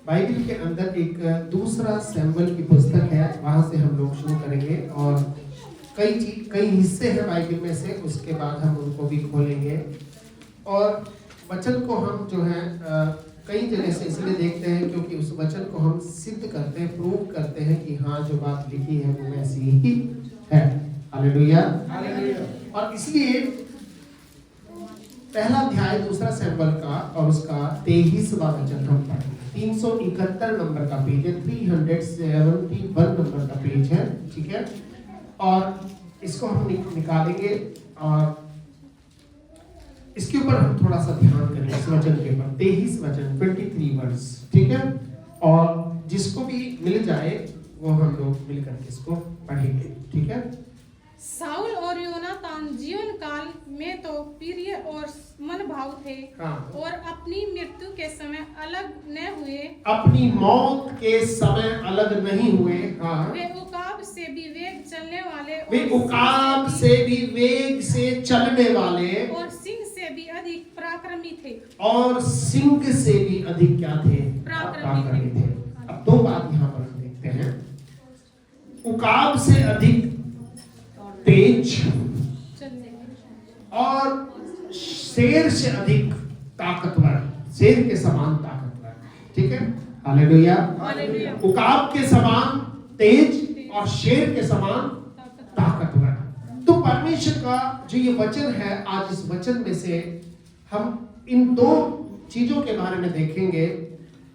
Bible के अंदर एक दूसरा सैमुएल की पुस्तक है, वहां से हम लोग शुरू करेंगे और कई हिस्से हैं बाइबल में से, उसके बाद हम उनको भी खोलेंगे और वचन को हम जो है कई जगह से इसलिए देखते हैं क्योंकि उस वचन को हम सिद्ध करते हैं, प्रूव करते हैं कि हाँ जो बात लिखी है वो वैसी ही है। हालेलुया। और इसलिए पहला अध्याय दूसरा सैमुएल का और उसका 23वां वचन हम पढ़ेंगे। 371 नंबर का पेज है, 371 नंबर का पेज है, ठीक है। और इसको हम निकालेंगे और इसके ऊपर हम थोड़ा सा ध्यान करेंगे, इस वचन के ऊपर। 23 वचन 23 वर्स, ठीक है। और जिसको भी मिल जाए वो हम लोग मिलकर के इसको पढ़ेंगे, ठीक है। साउल और योनातान जीवन काल में तो प्रिय और मनभाव थे, हाँ। और अपनी मृत्यु के समय अलग न हुए, अपनी मौत के समय अलग नहीं हुए, हाँ। वे उकाब से भी वेग चलने वाले, वे उकाब से भी वेग से चलने वाले और सिंह से भी अधिक पराक्रमी थे, और सिंह से भी अधिक क्या थे? पराक्रमी थे। अब दो बात यहाँ पर हम देखते हैं। उकाब से अधिक तेज और शेर से अधिक ताकतवर, शेर के समान ताकतवर, ठीक है। हालेलुया। उकाब के समान तेज और शेर के समान ताकतवर। तो परमेश्वर का जो ये वचन है, आज इस वचन में से हम इन दो चीजों के बारे में देखेंगे।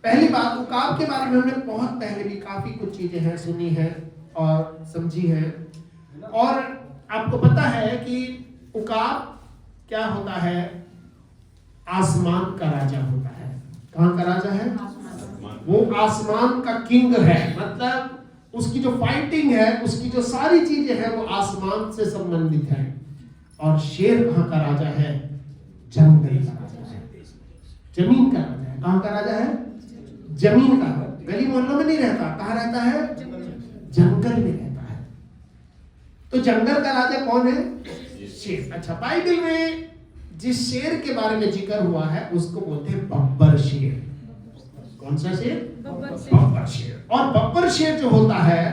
पहली बात, उकाब के बारे में हमने बहुत पहले भी काफी कुछ चीजें हैं सुनी है और समझी है, और आपको पता है कि उकाब क्या होता है? आसमान का राजा होता है। कहां का राजा है? वो आसमान का किंग है, मतलब उसकी जो फाइटिंग है, उसकी जो सारी चीजें हैं वो आसमान से संबंधित है। और शेर कहां का राजा है? जंगल का राजा है, जमीन का राजा है। कहां का राजा है? जमीन का। गली मोहल्लों में नहीं रहता, कहां रहता है? जंगल में रहता है। तो जंगल का राजा कौन है? शेर। अच्छा, बाइबल में जिस शेर के बारे में जिक्र हुआ है उसको बोलते हैं बब्बर शेर। कौन सा शेर? बब्बर शेर। और बब्बर शेर जो होता है,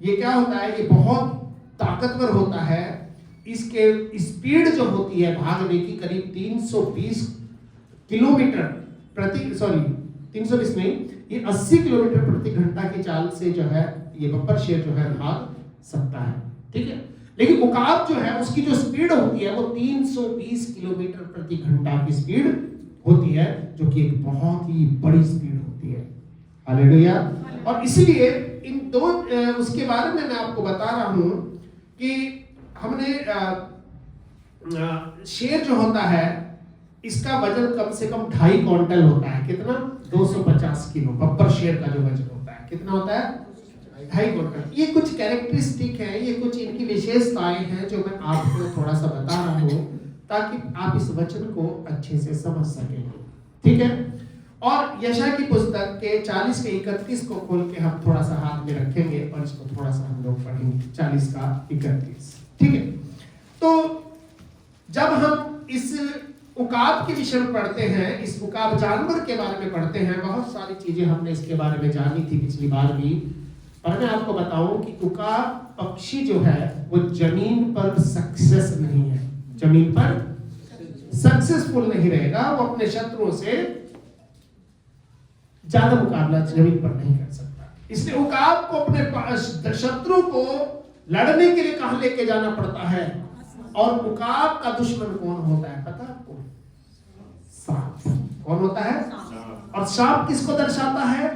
ये क्या होता है? ये बहुत ताकतवर होता है। इसके स्पीड जो होती है भागने की करीब 320 किलोमीटर प्रति 320 नहीं, ये 80 किलोमीटर प्रति घंटा की चाल से जो है ये बब्बर शेर जो है भाग सकता है, ठीक है। लेकिन उकाब जो है उसकी जो स्पीड होती है वो 320 किलोमीटर प्रति घंटा की स्पीड होती है, जो कि एक बहुत ही बड़ी स्पीड होती है। हालेलुया। और इसलिए इन दो उसके बारे में मैं आपको बता रहा हूं कि हमने शेर जो होता है इसका वजन कम से कम 2.5 क्विंटल होता है। कितना? 250 किलो। बब्बर शेर का जो वजन होता है कितना होता है? 2.5 क्विंटल। ये कुछ कैरेक्टरिस्टिक है, ये कुछ इनकी विशेषताएं हैं जो मैं आपको थोड़ा सा बता रहा हूं ताकि आप इस वचन को अच्छे से समझ सकें। ठीक है। और यशायाह की पुस्तक के 40 के 31 को खोल के हम थोड़ा सा हाथ में रखेंगे और इसको थोड़ा सा हम लोग पढ़ेंगे। 40 का 31। ठीक है। तो जब हम इस उकाब के विषय में पढ़ते हैं, इस उकाब जानवर के बारे में पढ़ते हैं, बहुत सारी चीजें हमने इसके बारे में जानी थी पिछली बार भी, पर मैं आपको बताऊं कि उकाब पक्षी जो है वो जमीन पर सक्सेस नहीं है, जमीन पर सक्सेसफुल नहीं रहेगा। वो अपने शत्रुओं से ज्यादा मुकाबला जमीन पर नहीं कर सकता। इसलिए उकाब को अपने शत्रु को लड़ने के लिए कहां लेके जाना पड़ता है। और उकाब का दुश्मन कौन होता है पता आपको? सांप। कौन होता है? और सांप किसको दर्शाता है?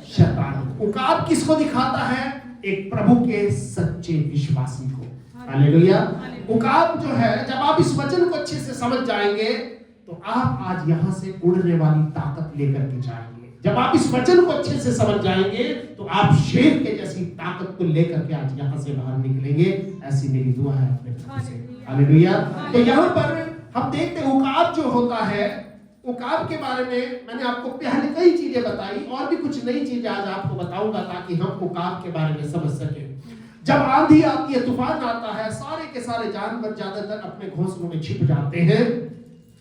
शैतान। उकाब किसको दिखाता है? एक प्रभु के सच्चे विश्वासी को। हालेलुया। उकाब जो है, जब आप इस वचन को अच्छे से समझ जाएंगे तो आप आज यहां से उड़ने वाली ताकत लेकर के जाएंगे। जब आप इस वचन को अच्छे से समझ जाएंगे तो आप शेर के जैसी ताकत को लेकर के आज यहां से बाहर निकलेंगे। ऐसी मेरी दुआ है अपने प्रभु से। हालेलुया। तो यहाँ पर हम देखते हैं उकाब जो होता है, उकाब के बारे में मैंने आपको पहले कई चीजें बताई और भी कुछ नई चीजें आज आपको बताऊंगा ताकि हम उकाब के बारे में समझ सके। जब आंधी आती है, तूफान आता है, सारे के सारे जानवर ज्यादातर अपने घोंसलों में छिप जाते हैं।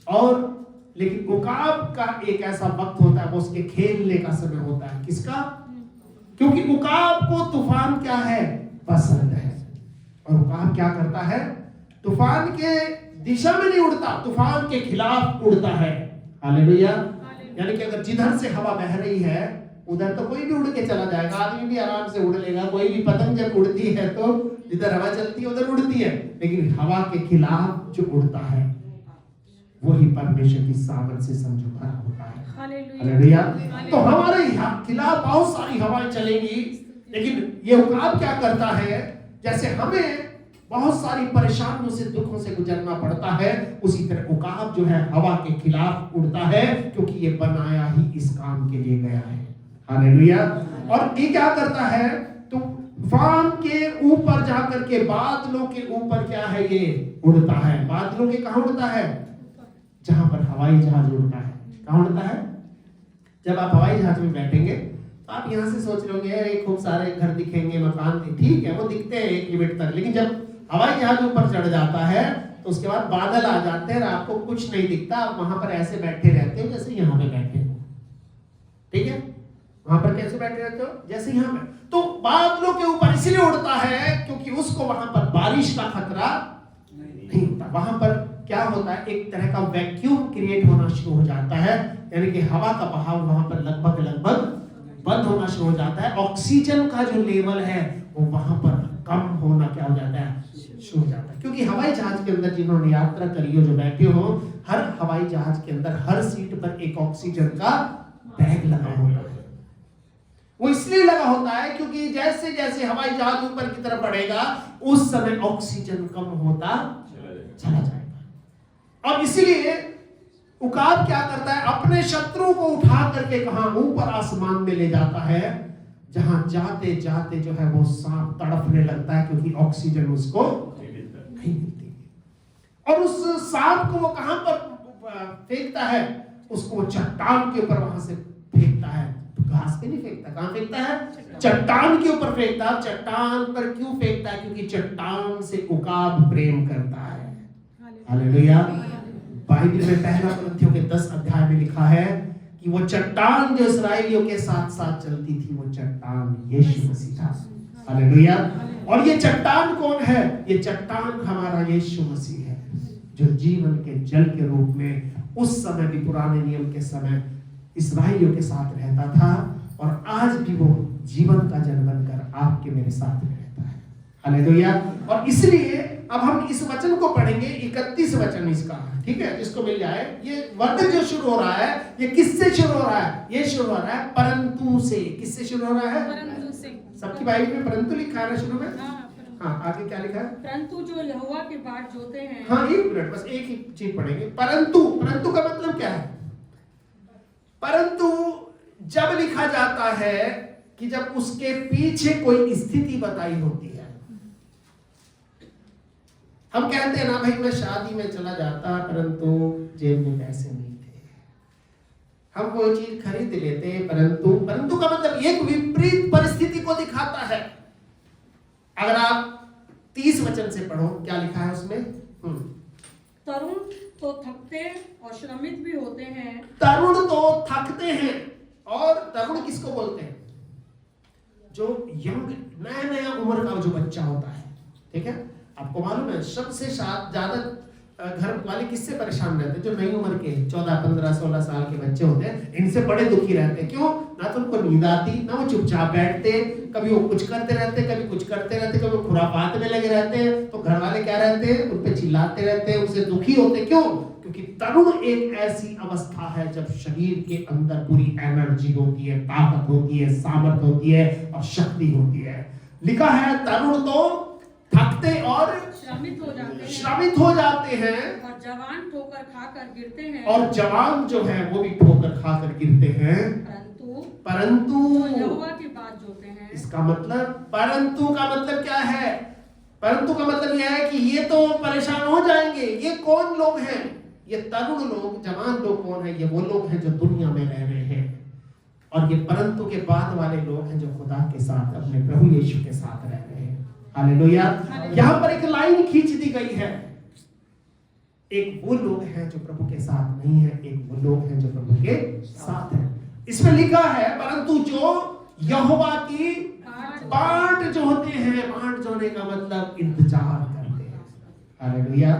और लेकिन उकाब का एक ऐसा वक्त होता है, वो उसके खेलने का समय होता है। किसका? क्योंकि उकाब को तूफान क्या है? पसंद है। और उकाब क्या करता है? तूफान के दिशा में नहीं उड़ता, तूफान के खिलाफ उड़ता है। हालेलुया। यानी कि अगर जिधर से हवा बह रही है उधर तो कोई भी उड़ के चला जाएगा, आदमी भी आराम से उड़ लेगा। कोई भी पतंग जब उड़ती है तो जिधर हवा चलती है उधर उड़ती है, लेकिन हवा के खिलाफ जो उड़ता है वही परमेश्वर की सामर्थ से समझो भरा होता है। हालेलुया। तो हमारे खिलाफ बहुत सारी हवाएं चलेंगी, लेकिन ये उकाब क्या करता है? जैसे हमें बहुत सारी परेशानियों से, दुखों से गुजरना पड़ता है, उसी तरह उकाब जो है हवा के खिलाफ उड़ता है, क्योंकि ये बनाया ही इस काम के लिए गया है। हालेलुया। और ये क्या करता है? तो तूफान के ऊपर जाकर के बादलों के ऊपर क्या है? ये उड़ता है। बादलों के कहां उड़ता है? जहां पर हवाई जहाज उड़ता है। कहां उड़ता है? जब आप हवाई जहाज में बैठेंगे तो आप यहां से सोच रहे होंगे खूब सारे घर दिखेंगे, मकान, ठीक है वो दिखते हैं एक लिमिट तक, लेकिन जब हवाई जहाज ऊपर चढ़ जाता है तो उसके बाद बादल आ जाते हैं और आपको कुछ नहीं दिखता। आप वहां पर ऐसे बैठे रहते हो जैसे यहाँ पे बैठे हो। ठीक है, वहां पर कैसे बैठे रहते हो? जैसे यहाँ पे। तो बादलों के ऊपर इसलिए उड़ता है क्योंकि उसको वहां पर बारिश का खतरा नहीं होता। वहां पर क्या होता है? एक तरह का वैक्यूम क्रिएट होना शुरू हो जाता है, यानी कि हवा का बहाव वहां पर लगभग बंद होना शुरू हो जाता है। ऑक्सीजन का जो लेवल है वो वहां पर कम होना क्या हो जाता है? शुरू हो जाता है। क्योंकि हवाई जहाज के अंदर जिन्होंने यात्रा करी हो, जो बैठे हो, हर हवाई जहाज के अंदर हर सीट पर एक ऑक्सीजन का बैग लगा होता है। वो इसलिए लगा होता है क्योंकि जैसे जैसे हवाई जहाज ऊपर की तरफ बढ़ेगा उस समय ऑक्सीजन कम होता चला जाएगा। और इसलिए उकाब क्या करता है? अपने शत्रु को उठा करके कहां? ऊपर आसमान में ले जाता है, जहां जाते जाते जो है वो सांप तड़पने लगता है क्योंकि ऑक्सीजन उसको नहीं मिलती। और उस सांप को वो कहां पर फेंकता है? उसको वो चट्टान के ऊपर वहां से फेंकता है। तो घास पे नहीं फेंकता, कहां फेंकता है? चट्टान के ऊपर फेंकता है। चट्टान पर क्यों फेंकता है? क्योंकि चट्टान से उकाब प्रेम करता है। हालेलुया। बाइबल में पहला कुरिन्थियों के 10 अध्याय में लिखा है कि वो चट्टान जो इस्राएलियों के साथ साथ चलती थी, वो चट्टान यीशु मसीह था। हालेलुया। और ये चट्टान कौन है? ये चट्टान हमारा यीशु मसीह है, जो जीवन के जल के रूप में उस समय भी, पुराने नियम के समय, इस्राएलियों के साथ रहता था और आज भी वो जीवन का जल बनकर आपके मेरे साथ में रहता है। हालेलुया। और इसलिए अब हम इस वचन को पढ़ेंगे, 31 वचन इसका, ठीक है, जिसको मिल जाए। ये वर्ड जो शुरू हो रहा है, ये किससे शुरू हो रहा है? ये शुरू हो रहा है परंतु से। किससे शुरू हो रहा है? परंतु से। सबकी बाइबल में परंतु लिखा है ना शुरू में? हाँ, आगे क्या लिखा है? परंतु जो यहोवा की बाट जोते हैं। हाँ, एक मिनट, बस एक ही चीज पढ़ेंगे। परंतु, परंतु का मतलब क्या है? परंतु जब लिखा जाता है कि जब उसके पीछे कोई स्थिति बताई होती है। हम कहते हैं ना भाई, मैं शादी में चला जाता परंतु जेब में पैसे नहीं थे, हम कोई चीज खरीद लेते परंतु, परंतु का मतलब एक विपरीत परिस्थिति को दिखाता है। अगर आप 30 वचन से पढ़ो, क्या लिखा है उसमें? तरुण तो थकते और श्रमित भी होते हैं। तरुण तो थकते हैं, और तरुण किसको बोलते हैं? जो यंग, नया नया उम्र का जो बच्चा होता है, ठीक है। आपको मालूम है सबसे ज्यादा घर वाले किससे परेशान रहते हैं? जो नई उम्र के 14, 15, 16 साल के बच्चे होते हैं, इनसे बड़े दुखी रहते हैं। क्यों? ना तो उनको नींद आती, ना वो चुपचाप बैठते, कभी वो कुछ करते रहते, कभी कुछ करते रहते, कभी वो खुरापात में लगे रहते हैं। तो घर वाले क्या रहते हैं? उन पे चिल्लाते रहते हैं, उनसे दुखी होते। क्यों? क्योंकि तरुण एक ऐसी अवस्था है जब शरीर के अंदर पूरी एनर्जी होती है, ताकत होती है, सामर्थ होती है और शक्ति होती है। लिखा है तरुण तो थकते और श्रमित हो जाते हैं, श्रमित हो जाते हैं, और जवान ठोकर खाकर गिरते हैं, और जवान जो है वो भी ठोकर खाकर गिरते हैं। परंतु यहोवा की बात जोते हैं। इसका मतलब, परंतु का मतलब क्या है? परंतु का मतलब यह है कि ये तो परेशान हो जाएंगे। ये कौन लोग हैं? ये तरुण लोग, जवान लोग कौन है? ये वो लोग हैं जो दुनिया में रह रहे हैं। और ये परंतु के बाद वाले लोग हैं जो खुदा के साथ, अपने प्रभु यीशु के साथ रह रहे हैं। हालेलुया। यहां पर एक लाइन खींच दी गई है। एक वो लोग हैं जो प्रभु के साथ नहीं है, एक वो लोग हैं जो प्रभु के साथ है। इसमें लिखा है परंतु जो यहोवा की बाट जो होते हैं, बाट जोने का मतलब इंतजार करते हैं। हालेलुया।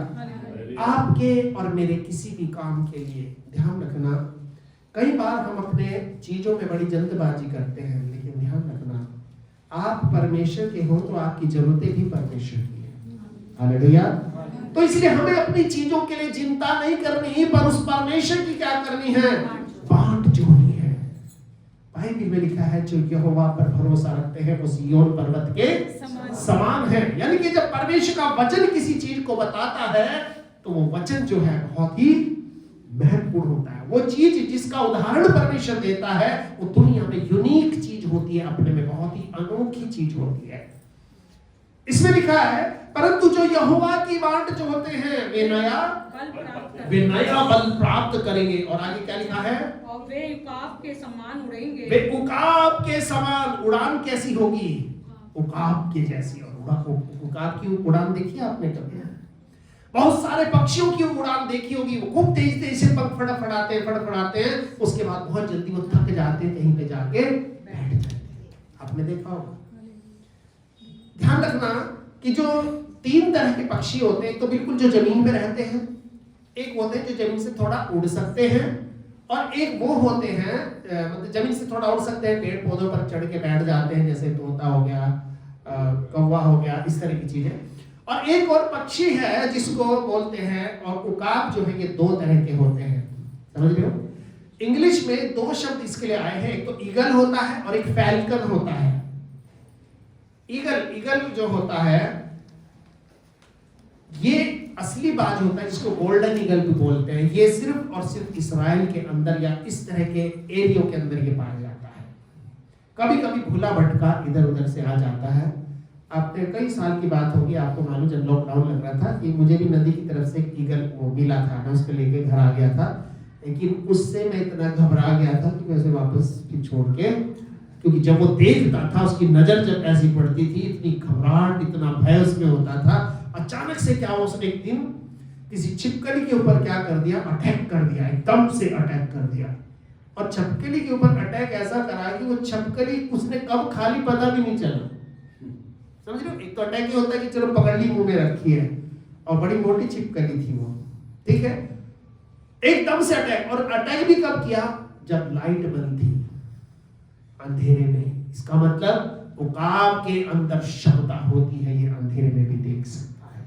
आपके और मेरे किसी भी काम के लिए ध्यान रखना, कई बार हम अपने चीजों में बड़ी जल्दबाजी करते हैं, लेकिन ध्यान रखना आप परमेश्वर के हो तो आपकी जरूरतें भी परमेश्वर की है। हालेलुया। तो इसलिए हमें अपनी चीजों के लिए चिंता नहीं करनी, पर उस परमेश्वर की क्या करनी है? बाट जोड़नी है। बाइबल में लिखा है जो यहोवा पर भरोसा रखते हैं वो सिय्योन पर्वत के समान है। यानी कि जब परमेश्वर का वचन किसी चीज को बताता है तो वो वचन जो है बहुत ही महत्वपूर्ण होता है। वो चीज जिसका उदाहरण परमेश्वर देता है वो दुनिया में यूनिक चीज होती है, अपने में बहुत ही अनोखी चीज होती है। इसमें लिखा है परंतु जो यहोवा की बाट जो होते हैं वे नया बल प्राप्त करेंगे। और आगे क्या लिखा है? और वे उकाब के समान उड़ेंगे। वे उकाब के समान। उड़ान कैसी होगी? उकाब के जैसी। और उकाब की उड़ान देखी आपने कभी? बहुत सारे पक्षियों की उड़ान देखी होगी, वो खूब तेज तेज से पंख फड़फड़ाते हैं, उसके बाद बहुत जल्दी वो थक जाते हैं, कहीं पे जाके बैठ जाते हैं। आपने देखा होगा। ध्यान रखना कि जो 3 तरह के पक्षी होते हैं, तो बिल्कुल जो जमीन पे रहते हैं, एक होते हैं जो जमीन से थोड़ा उड़ सकते हैं, और एक वो होते हैं मतलब जमीन से थोड़ा उड़ सकते हैं, पेड़ पौधों पर चढ़ के बैठ जाते हैं, जैसे तोता हो गया, कौवा हो गया, इस तरह की चीजें। और एक और पक्षी है जिसको बोलते हैं, और उकाब जो है, ये 2 तरह के होते हैं। समझ रहे हो? इंग्लिश में 2 शब्द इसके लिए आए हैं, एक तो ईगल होता है और एक फैल्कन होता है। ईगल जो होता है ये असली बाज होता है, जिसको गोल्डन ईगल भी बोलते हैं। ये सिर्फ और सिर्फ इस्राएल के अंदर या इस तरह के एरियो के अंदर ये पाया जाता है। कभी कभी भूला भटका इधर उधर से आ जाता है। आपने कई साल की बात होगी, आपको मालूम, जब लॉकडाउन लग रहा था कि मुझे भी नदी की तरफ से ईगल वो मिला था, मैं उसको लेके घर आ गया था। लेकिन उससे मैं इतना घबरा गया था कि मैं उसे वापस छोड़ के, क्योंकि जब वो देखता था उसकी नजर जब ऐसी पड़ती थी, इतनी घबराहट, इतना भय उसमें होता था। अचानक से क्या, उसने एक दिन किसी छिपकली के ऊपर क्या कर दिया? अटैक कर दिया, एकदम से अटैक कर दिया। और छिपकली के ऊपर अटैक ऐसा करा कि वो छिपकली उसने कब खा ली पता भी नहीं चला। समझ रहे हो? एक तो अटैक ये होता है कि चलो पकड़ ली, मुंह में रखी है, और बड़ी मोटी छिपकली थी वो, ठीक है, एकदम से अटैक। और अटैक भी कब किया? जब लाइट बंद थी, अंधेरे में। इसका मतलब उकाब के अंदर क्षमता होती है, ये अंधेरे में भी देख सकता है।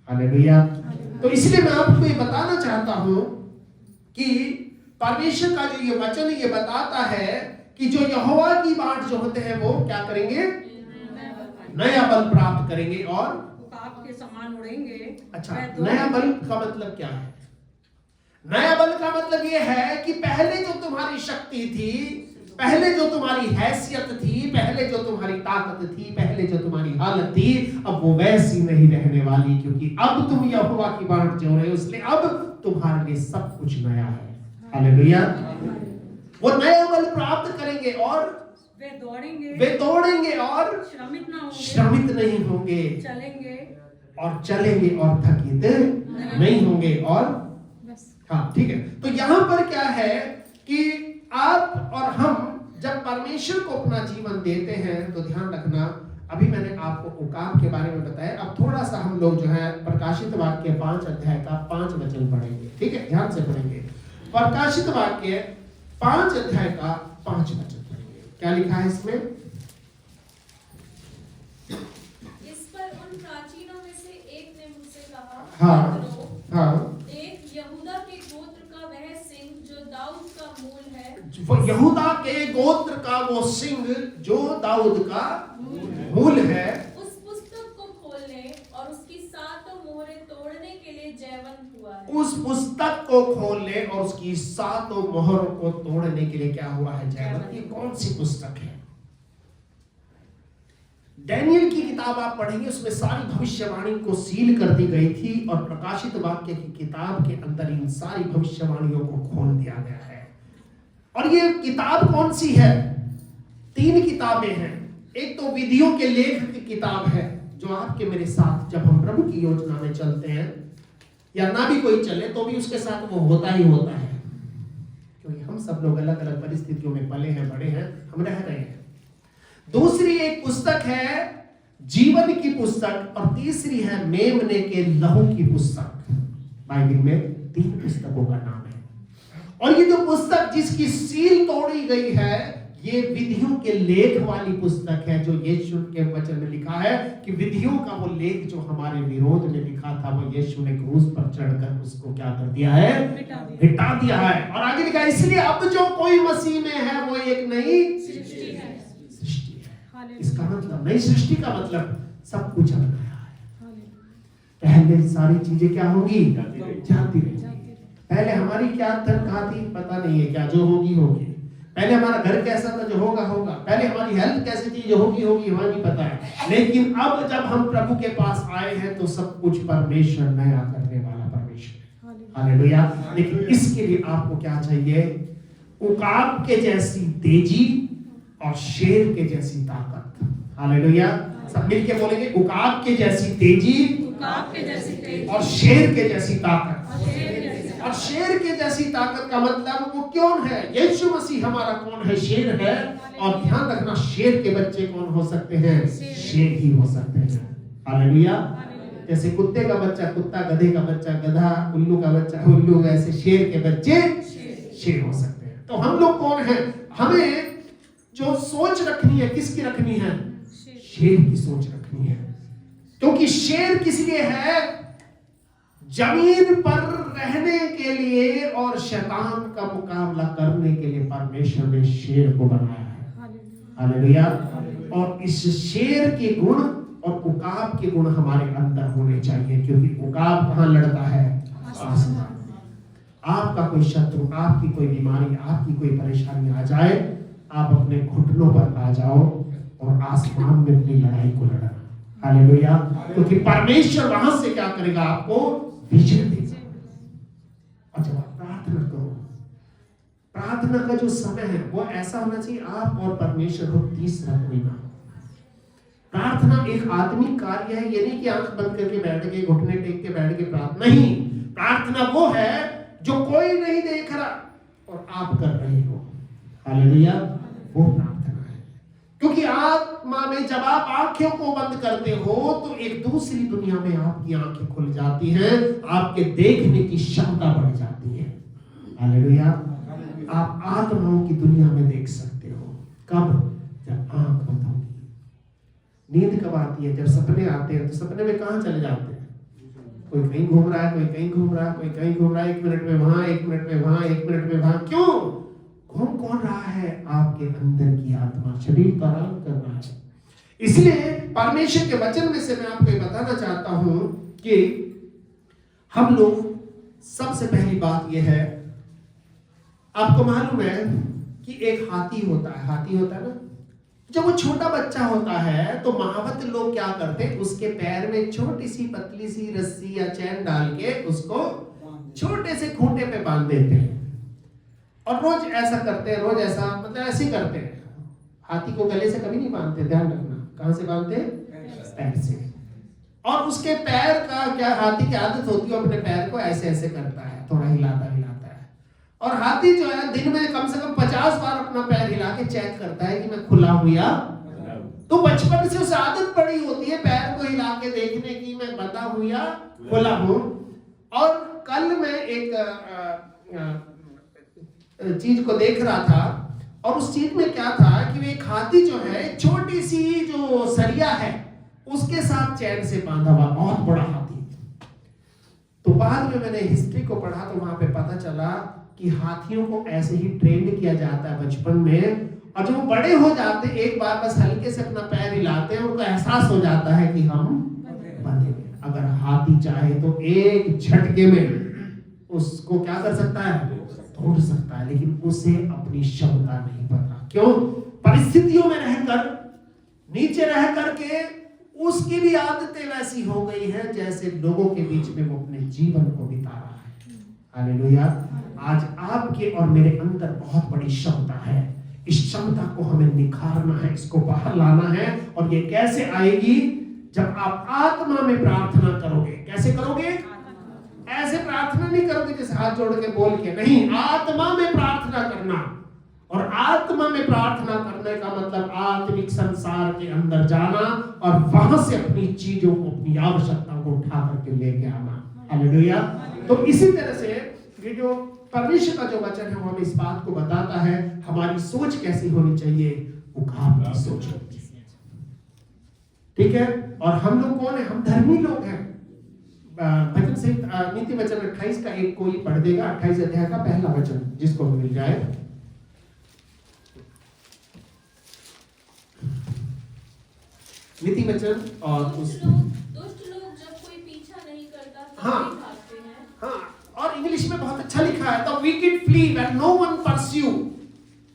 हालेलुया। तो इसलिए मैं आपको ये बताना चाहता हूं कि परमेश्वर का जो ये वचन ये बताता है कि जो यहोवा की बाट जो होते हैं वो क्या करेंगे, नया बल प्राप्त करेंगे और उकाब के समान उड़ेंगे। अच्छा, नया बल का मतलब क्या है? नया बल का मतलब ये है कि पहले जो तुम्हारी शक्ति थी, पहले जो तुम्हारी हैसियत थी, पहले जो तुम्हारी ताकत थी, पहले जो तुम्हारी हालत थी, अब वो वैसी नहीं रहने वाली, क्योंकि अब तुम यहोवा की बाट जो रहे हो, इसलिए अब तुम्हारे लिए सब कुछ नया है। हालेलुया। वो नया बल प्राप्त करेंगे और वे दौड़ेंगे और श्रमित नहीं होंगे, चलेंगे और थकित नहीं होंगे। और हाँ, ठीक है। तो यहाँ पर क्या है कि आप और हम जब परमेश्वर को अपना जीवन देते हैं तो ध्यान रखना, अभी मैंने आपको उकाब के बारे में बताया, अब थोड़ा सा हम लोग जो है प्रकाशित वाक्य 5 अध्याय का 5 वचन पढ़ेंगे। ठीक है, ध्यान से पढ़ेंगे। प्रकाशित वाक्य 5 अध्याय का 5 वचन पढ़ेंगे। क्या लिखा है इसमें? इस पर उन प्राचीनों में से एक ने मुझसे कहा, हाँ, देख, यहूदा के गोत्र का वह सिंह जो दाऊद का मूल है, यहूदा के गोत्र का वो सिंह जो दाऊद का मूल है, उस पुस्तक को खोलने और उसकी 7 मोहरें तोड़ने के लिए जयवंत हुआ है। उस पुस्तक को खोलने और उसकी 7 मोहरों को तोड़ने के लिए क्या हुआ है? जयवंत। ये कौन सी पुस्तक है? डैनियल की किताब आप पढ़ेंगे, उसमें सारी भविष्यवाणी को सील कर दी गई थी और प्रकाशित वाक्य की किताब के अंदर इन सारी भविष्यवाणियों को खोल दिया गया है। और ये किताब कौन सी है? 3 किताबें हैं। एक तो विधियों के लेख की किताब है, जो आपके मेरे साथ जब हम प्रभु की योजना में चलते हैं, या ना भी कोई चले तो भी उसके साथ वो होता ही होता है, क्योंकि हम सब लोग अलग अलग परिस्थितियों में पले हैं, बड़े हैं, हम रह रहे हैं। दूसरी एक पुस्तक है जीवन की पुस्तक, और तीसरी है मेमने के लहू की पुस्तक। बाइबल में 3 पुस्तकों का नाम है। और ये जो पुस्तक जिसकी सील तोड़ी गई है, ये विधियों के लेख वाली पुस्तक है, जो यीशु के वचन में लिखा है कि विधियों का वो लेख जो हमारे विरोध में लिखा था, वो यीशु ने क्रूस पर चढ़कर उसको क्या कर दिया है? मिटा दिया है। और आगे लिखा है, इसलिए अब जो कोई मसीह में है वो एक नई सृष्टि है। इसका मतलब, नई सृष्टि का मतलब सब कुछ अब नया है। पहले सारी चीजें क्या होगी? जाती रहेगी। पहले हमारी क्या तनख्वाह थी पता नहीं है, क्या जो होगी होगी। पहले हमारा घर कैसा था, जो होगा होगा। पहले हमारी हेल्थ कैसी थी, जो होगी होगी, हमें नहीं पता है। लेकिन अब जब हम प्रभु के पास आए हैं तो सब कुछ परमेश्वर नया करने वाला परमेश्वर है। हालेलुया। लेकिन इसके लिए आपको क्या चाहिए? उकाब के जैसी तेजी और शेर के जैसी ताकत। हालेलुया। सब मिलके बोलेंगे, उकाब के जैसी तेजी और शेर के जैसी ताकत। और शेर के जैसी ताकत का मतलब वो कौन है? यीशु मसीह हमारा कौन है? शेर है। और ध्यान रखना, शेर के बच्चे कौन हो सकते हैं? शेर ही हो सकते हैं। हालेलुया। जैसे कुत्ते का बच्चा कुत्ता, गधे का बच्चा गधा, उल्लू का बच्चा उल्लू, वैसे शेर के बच्चे शेर हो सकते हैं। तो हम लोग कौन है? हमें जो सोच रखनी है, किसकी रखनी है? शेर की सोच रखनी है। क्योंकि शेर किस लिए है? जमीन पर रहने के लिए और शैतान का मुकाबला करने के लिए परमेश्वर ने शेर को बनाया है। हालेलुया। और इस शेर के गुण और उकाब के गुण हमारे अंदर होने चाहिए, क्योंकि उकाब कहाँ लड़ता है? आसमान में। आपका कोई शत्रु, आपकी कोई बीमारी, आपकी कोई परेशानी आ जाए, आप अपने घुटनों पर आ जाओ और आसमान में अपनी लड़ाई को लड़ना। हालेलुया। क्योंकि परमेश्वर वहां से क्या करेगा? आपको विजय देगा। और जब आप प्रार्थना करो, प्रार्थना का जो समय है वो ऐसा होना चाहिए आप और परमेश्वर हो, तीसरा कोई ना। प्रार्थना एक आत्मिक कार्य है। ये नहीं कि आंख बंद करके बैठ के, घुटने टेक के बैठ के प्रार्थना। नहीं, प्रार्थना वो है जो कोई नहीं देख रहा और आप कर रहे हो। हालेलुया। वो प्रार्थना है। क्योंकि आत्मा में जब आप आंखों को बंद करते हो तो एक दूसरी दुनिया में आपकी आंखें खुल जाती हैं, आपके देखने की क्षमता बढ़ जाती है। हालेलुया। आप आत्माओं की दुनिया में देख सकते हो। कब? जब आंख बंद होगी। नींद कब आती है? जब सपने आते हैं। तो सपने में कहां चले जाते हैं? कोई कहीं घूम रहा है, कोई कहीं घूम रहा है, कोई कहीं घूम रहा है, 1 मिनट में वहां, 1 मिनट में वहां, 1 मिनट में वहां। क्यों घूम कौन रहा है? आपके अंदर की आत्मा, शरीर का आराम कर रहा है। इसलिए परमेश्वर के वचन में से मैं आपको ये बताना चाहता हूं कि हम लोग, सबसे पहली बात यह है, आपको मालूम है कि एक हाथी होता है, हाथी होता है ना, जब वो छोटा बच्चा होता है तो महावत लोग क्या करते हैं, उसके पैर में छोटी सी पतली सी रस्सी या चैन डाल के उसको छोटे से खूंटे पे बांध देते हैं। और रोज ऐसा करते हैं, रोज ऐसा मतलब ऐसे ही करते हैं। हाथी को गले से कभी नहीं बांधते, ध्यान रखना। कहां से बांधते हैं? पैर से। और उसके पैर का क्या, हाथी की आदत होती है अपने पैर को ऐसे ऐसे करता है, थोड़ा हिलाता है। और हाथी जो है दिन में कम से कम 50 बार अपना पैर हिला के चेक करता है कि मैं खुला हूं या, तो बचपन से उसे आदत पड़ी होती है पैर को हिला के देखने की, मैं बंधा हूं या खुला हूं। और कल मैं एक चीज को देख रहा था, और उस चीज में क्या था कि एक हाथी जो है छोटी सी जो सरिया है उसके साथ चैन से बांधा हुआ, बहुत बड़ा हाथी। तो बाद में मैंने हिस्ट्री को पढ़ा तो वहां पे पता चला कि हाथियों को ऐसे ही ट्रेंड किया जाता है बचपन में, और जब वो बड़े हो जाते हैं एक बार बस हल्के से अपना पैर हिलाते हैं, उनको एहसास हो जाता है कि हम बंधेंगे। अगर हाथी चाहे तो एक झटके में उसको क्या कर सकता है, तोड़ सकता है, लेकिन उसे अपनी क्षमता नहीं पता। क्यों? परिस्थितियों में रहकर, नीचे रह करके उसकी भी आदतें वैसी हो गई हैं जैसे लोगों के बीच में वो अपने जीवन को बिता रहा है। हालेलुया। आज आपके और मेरे अंदर बहुत बड़ी क्षमता है, इस क्षमता को हमें निखारना है, इसको बाहर लाना है। और ये कैसे आएगी? जब आप आत्मा में प्रार्थना करोगे। कैसे करोगे? ऐसे प्रार्थना नहीं करोगे जैसे हाथ जोड़ के बोल के, नहीं, आत्मा में प्रार्थना करना। और आत्मा में प्रार्थना करने का मतलब आत्मिक संसार के अंदर जाना और वहां से अपनी चीजों को, अपनी आवश्यकताओं को उठा करके लेके आना। हालेलुया। तो इसी तरह से ये जो परमेश्वर का जो वचन है वो हमें इस बात को बताता है हमारी सोच कैसी होनी चाहिए, उकाब की सोच होनी चाहिए। ठीक है? और हम लोग कौन है? हम धर्मी लोग हैं। वचन से नीति वचन 28 का एक कोई पढ़ देगा, 28 अध्याय का पहला वचन जिसको मिल जाए। नीति वचन और दुष्ट लोग जब कोई पीछा नहीं करता तब हाँ, भी भागते हैं। हाँ, और इंग्लिश में बहुत अच्छा लिखा है, the wicked flee when no one pursue.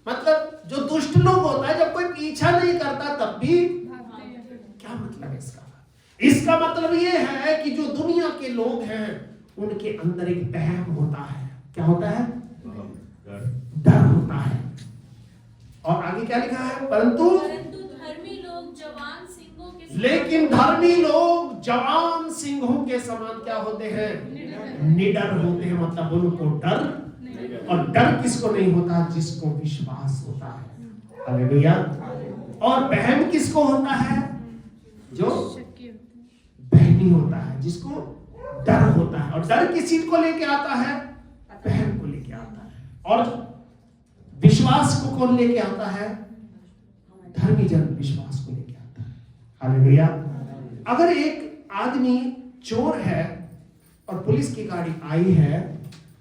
मतलब जो दुष्ट लोग होता है जब कोई पीछा नहीं करता तब भी क्या मतलब है इसका? इसका मतलब ये है कि जो दुनिया के लोग हैं उनके अंदर एक वहम होता है। क्या होता है? डर होता है। और आगे क्या लिखा है? परंतु धर्मी लोग जवान सिंहों के समान, लेकिन धर्मी लोग जवान सिंहों के समान क्या होते हैं? निडर होते हैं। मतलब उनको डर, और डर किसको नहीं होता? जिसको विश्वास होता है। हालेलुया। और वहम किसको होता है? जो बहनी होता है, जिसको डर होता है। और डर किस चीज को लेके आता है? वहम को लेके आता है। और विश्वास को कौन लेके आता है? धर्मी जन विश्वास को लेके आता है। हालेलुया। अगर एक आदमी चोर है और पुलिस की गाड़ी आई है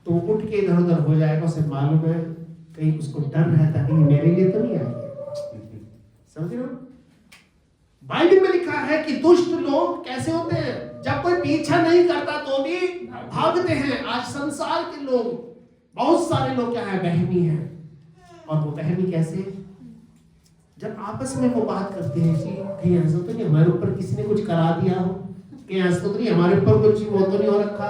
तो उठ के इधर उधर हो जाएगा, उसे मालूम है, कहीं उसको डर रहता है मेरे लिए तो नहीं आएगी। समझ रहे हो? बाइबल में लिखा है कि दुष्ट लोग कैसे होते हैं? जब कोई पीछा नहीं करता तो भी भागते हैं। आज संसार के लोग, बहुत सारे लोग क्या है? वहमी हैं। और वो वहमी कैसे? जब आपस में वो बात करते हैं कि कहीं ऐसा तो नहीं हमारे ऊपर किसी ने कुछ करा दिया हो, कहीं ऐसा तो नहीं हमारे ऊपर कुछ वो तो नहीं हो रखा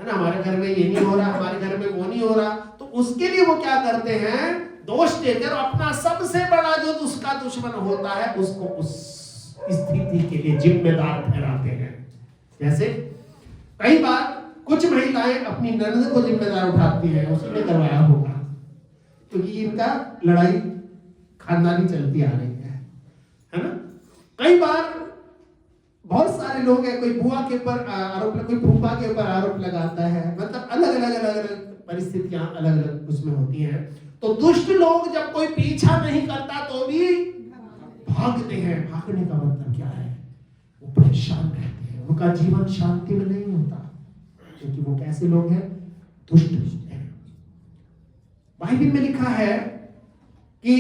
है ना, हमारे घर में ये नहीं हो रहा, हमारे घर में वो नहीं हो रहा। तो उसके लिए वो क्या करते हैं? दोष देकर अपना सबसे बड़ा जो उसका दुश्मन होता है उसको उस स्थिति के लिए जिम्मेदार ठहराते हैं। जैसे कई बार कुछ महिलाएं अपनी ननद को जिम्मेदार उठाती हैं, उसने करवाया होगा, क्योंकि इनका लड़ाई खानदानी चलती आ रही है ना। कई बार बहुत सारे लोग हैं, कोई बुआ के ऊपर आरोप, कोई फूफा के ऊपर आरोप लगाता है। मतलब अलग अलग परिस्थितियां अलग अलग उसमें होती हैं। तो दुष्ट लोग जब कोई पीछा नहीं करता तो भी भागते हैं। भागने का मतलब क्या है? वो परेशान रहते हैं, उनका जीवन शांति में नहीं होता। क्योंकि वो कैसे लोग हैं? दुष्ट हैं। बाइबल में लिखा है कि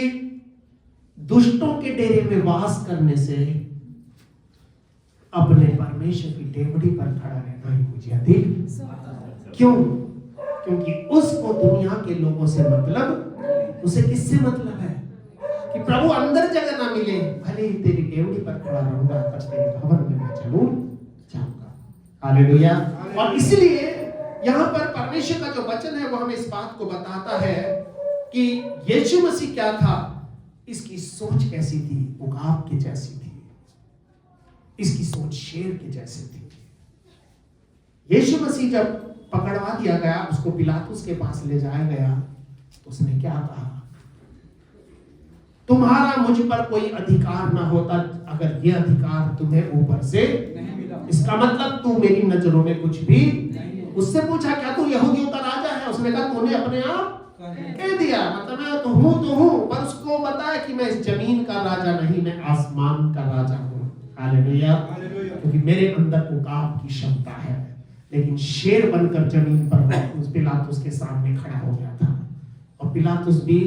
दुष्टों के डेरे में वास करने से अपने परमेश्वर की डेवढ़ी पर खड़ा रहना ही मुझे अधिक। क्यों? क्योंकि उसको दुनिया के लोगों से मतलब, उसे किससे मतलब है? कि प्रभु अंदर जगह ना मिले, भले ही तेरी डेवढ़ी पर खड़ा रहूंगा, पर तेरे भवन में मैं जरूर जाऊंगा। हालेलुया। और इसलिए यहाँ पर परमेश्वर का जो वचन है वो हमें इस बात को बताता है कि यीशु मसीह क्या था, इसकी सोच कैसी थी? उकाब के जैसी थी। इसकी सोच शेर के जैसी थी। यीशु मसीह जब पकड़वा दिया गया, उसको पिलातुस के पास ले जाया गया, तो उसने क्या कहा? तुम्हारा मुझ पर कोई अधिकार ना होता अगर ये अधिकार तुम्हें ऊपर से नहीं मिला। इसका मतलब तू मेरी नजरों में कुछ भी नहीं। उससे पूछा क्या तू यहूदियों का राजा है? उसने कहा तूने अपने आप कह दिया, मतलब मैं तो हूं, पर उसको बताया कि मैं इस जमीन का राजा नहीं, मैं आसमान का राजा हूं। हालेलुया। क्योंकि मेरे अंदर उकाब की क्षमता है। लेकिन शेर बनकर जमीन पर उस पिलातुस के सामने खड़ा हो गया था, और पिलातुस भी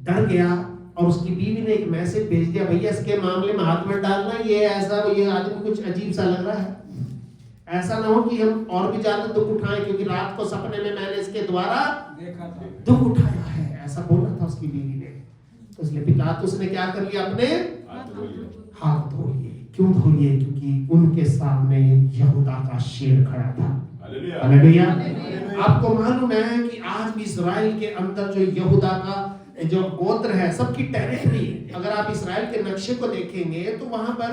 डर गया, और उसकी बीवी ने एक मैसेज भेज दिया, भैया इसके मामले में हाथ मत डालना, ये ऐसा, ये आदमी कुछ अजीब सा लग रहा है, ऐसा ना हो कि हम और भी ज्यादा दुख उठाएं, क्योंकि रात को सपने में मैंने इसके द्वारा देखा था, दुख उठाया है, ऐसा बोला था उसकी बीवी ने। तो इसलिए पिलातुस ने क्या कर लिया? अपने हाथ धो लिए। क्यों धो लिए? क्योंकि उनके सामने यहूदा का शेर खड़ा था। हालेलुया। आपको मालूम है कि आज भी इस्राएल के अंदर जो यहूदा का जो गोत्र है, सबकी टेरिटरी, अगर आप इस्राएल के नक्शे को देखेंगे तो वहां पर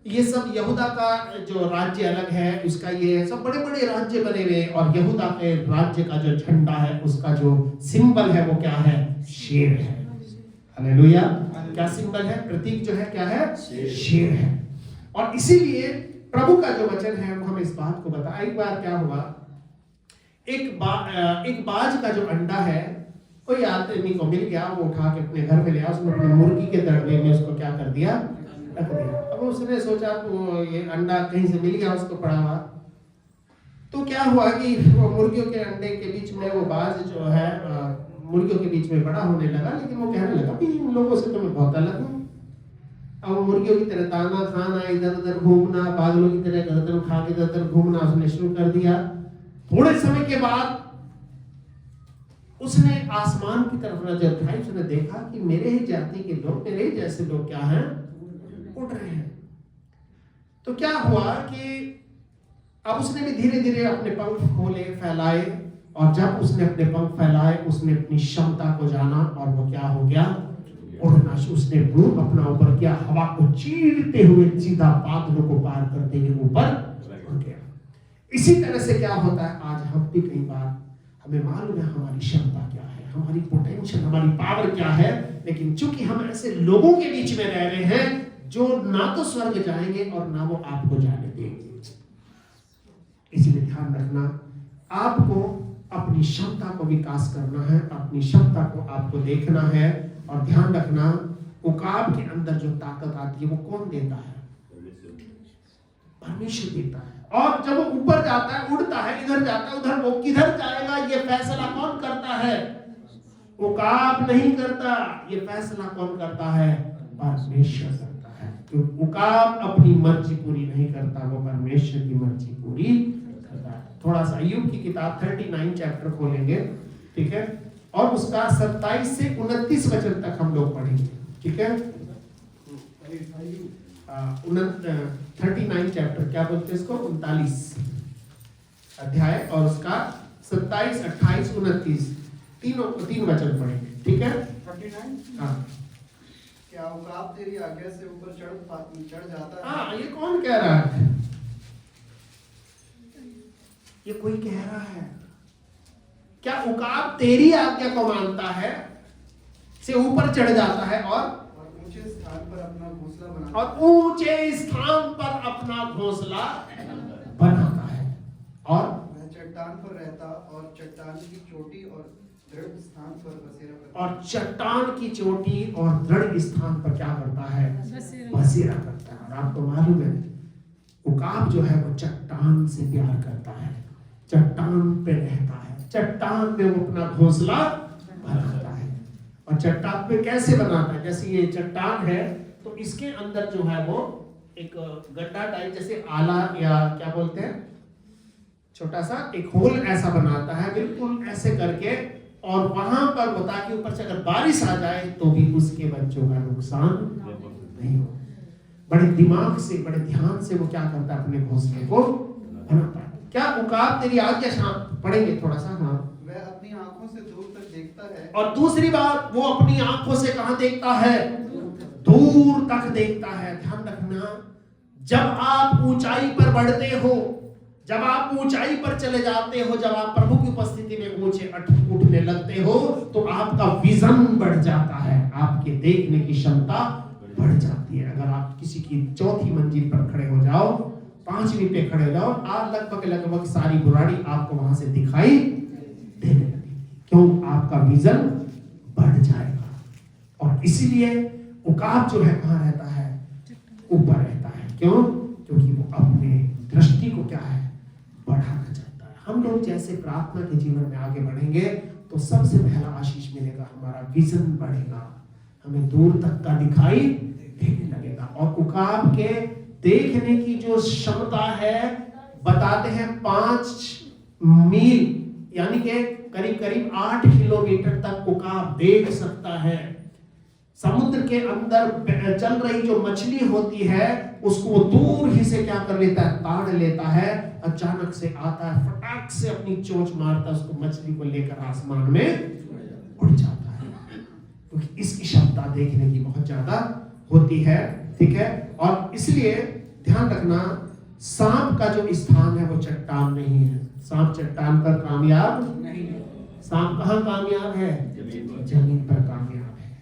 ये सब यहूदा का जो राज्य अलग है, उसका ये सब बड़े बड़े राज्य बने हुए, और यहूदा के राज्य का जो झंडा है, उसका जो सिंबल है वो क्या है? शेर है। हालेलुया। क्या सिंबल है? प्रतीक जो है क्या है? शेर है। और इसीलिए प्रभु का जो वचन है वो हमें इस बात को बताया। एक बार क्या हुआ, एक बाज का जो अंडा है, कोई आदमी को मिल गया, वो उठा के अपने घर में ले आया, उसने अपनी मुर्गी के दड़बे में उसको क्या कर दिया? रख दिया। अब उसने सोचा तो ये अंडा कहीं से मिल गया उसको पड़ा हुआ, तो क्या हुआ कि वो मुर्गियों के अंडे के बीच में वो बाज जो है मुर्गियों के बीच में बड़ा होने लगा, लेकिन वो कहने लगा कि इन लोगों से तो मैं बहुत अलग हूँ। अब मुर्गियों की तरह दाना खाना, इधर उधर घूमना, बादलों की तरह गर्दन उठा के इधर उधर घूमना उसने शुरू कर दिया। थोड़े समय के बाद उसने आसमान की तरफ नजर उठाई, उसने देखा कि मेरे ही जाति के लोग, मेरे ही जैसे लोग क्या हैं? उड़ रहे हैं। तो क्या हुआ कि अब उसने भी धीरे धीरे अपने पंख खोले, फैलाए, और जब उसने अपने पंख फैलाए, उसने अपनी क्षमता को जाना, और वो क्या हो गया? उड़ना। उसने मुंह अपना ऊपर किया, हवा को चीरते हुए सीधा बादलों को पार करते हुए ऊपर उड़ गया। इसी तरह से क्या होता है, आज हम भी कई बार हमें मालूम है हमारी क्षमता क्या है, हमारी पोटेंशियल, हमारी पावर क्या है, लेकिन चूंकि हम ऐसे लोगों के बीच में रह रहे हैं जो ना तो स्वर्ग जाएंगे और ना वो आपको जाने देंगे। इसलिए ध्यान रखना, आपको अपनी क्षमता को विकास करना है, अपनी क्षमता को आपको देखना है, और ध्यान रखना उकाब के अंदर जो ताकत आती है वो कौन देता है? परमेश्वर देता है। और जब वो ऊपर जाता है, उड़ता है, इधर जाता है, उधर, वो किधर जाएगा ये फैसला कौन करता है? उकाब नहीं करता। ये फैसला कौन करता है? परमेश्वर करता है। क्योंकि उकाब अपनी मर्जी पूरी नहीं करता, वो परमेश्वर की मर्जी पूरी करता है। थोड़ा सा अय्यूब की किताब 39 चैप्टर खोलेंगे, ठीक है, और उसका 27 से 29 वचन तक हम लोग पढ़ेंगे, ठीक है। 39 चैप्टर, क्या बोलते हैं इसको? 39 अध्याय, और उसका 27, 28, 29 तीन वचन पढ़ेंगे, ठीक है। 39। हाँ। क्या उकाब तेरी आज्ञा से ऊपर चढ़ जाता है? हाँ, ये कौन कह रहा है? ये कोई कह रहा है। क्या उकाब तेरी आज्ञा को मानता है, से ऊपर चढ़ जाता है, और ऊंचे स्थान पर अपना घोंसला बनाता है, और ऊंचे स्थान पर अपना घोंसला बनाता है, और वह चट्टान पर रहता और चट्टान की चोटी और दृढ़ स्थान पर बसेरा करता है। और चट्टान की चोटी और दृढ़ स्थान पर क्या करता है? बसेरा करता है। और आपको मालूम है उकाब जो है वो चट्टान से प्यार करता है। चट्टान पे रहता है, चट्टान पे वो अपना घोंसला बनाता है। और चट्टान पे कैसे बनाता है? जैसे ये चट्टान है तो इसके अंदर जो है वो एक गड्ढा टाइप, जैसे आला या क्या बोलते हैं, छोटा सा एक होल ऐसा बनाता है बिल्कुल ऐसे करके, और वहां पर होता है कि ऊपर से अगर बारिश आ जाए तो भी उसके बच्चों का नुकसान नहीं हो। बड़े दिमाग से, बड़े ध्यान से वो क्या करता है, अपने घोंसले को बनाता है। क्या उकाब तेरी आज्ञा शाम पढ़ेंगे थोड़ा सा। हाँ, वह अपनी आंखों से दूर तक देखता है। और दूसरी बात, वो अपनी आंखों से कहां देखता है? दूर तक देखता है। ध्यान रखना, जब आप ऊंचाई पर बढ़ते हो, जब आप ऊंचाई पर चले जाते हो, जब आप प्रभु की उपस्थिति में ऊंचे उठने लगते हो, तो आपका विजन बढ़ जाता है, आपके देखने की क्षमता बढ़ जाती है। अगर आप किसी की चौथी मंजिल पर खड़े हो जाओ, 5वीं पे खड़े हो जाओ, आज लगभग सारी बुराड़ी आपको वहां से दिखाई देने लगेगी। क्यों? आपका विजन बढ़ जाएगा। और इसीलिए उकाब जो है कहां रहता है? ऊपर रहता है। क्यों? क्योंकि वो अपने दृष्टि को क्या है, बढ़ाना चाहता है। हम लोग जैसे प्रार्थना के जीवन में आगे बढ़ेंगे तो सबसे पहला आशीष मिलेगा, हमारा विजन बढ़ेगा, हमें दूर तक का दिखाई देने लगेगा। और उकाब के देखने की जो क्षमता है, बताते हैं 5 मील यानी कि करीब करीब 8 किलोमीटर तक उकाब देख सकता है। समुद्र के अंदर चल रही जो मछली होती है उसको वो दूर ही से क्या कर लेता है, ताड़ लेता है, अचानक से आता है, फटाक से अपनी चोंच मारता है, उसको मछली को लेकर आसमान में उड़ जाता है। क्योंकि इसकी क्षमता देखने की बहुत ज्यादा होती है। ठीक है, और इसलिए ध्यान रखना, सांप का जो स्थान है वो चट्टान नहीं है। सांप चट्टान पर कामयाब नहीं है। सांप कहां कामयाब है? जमीन पर कामयाब है।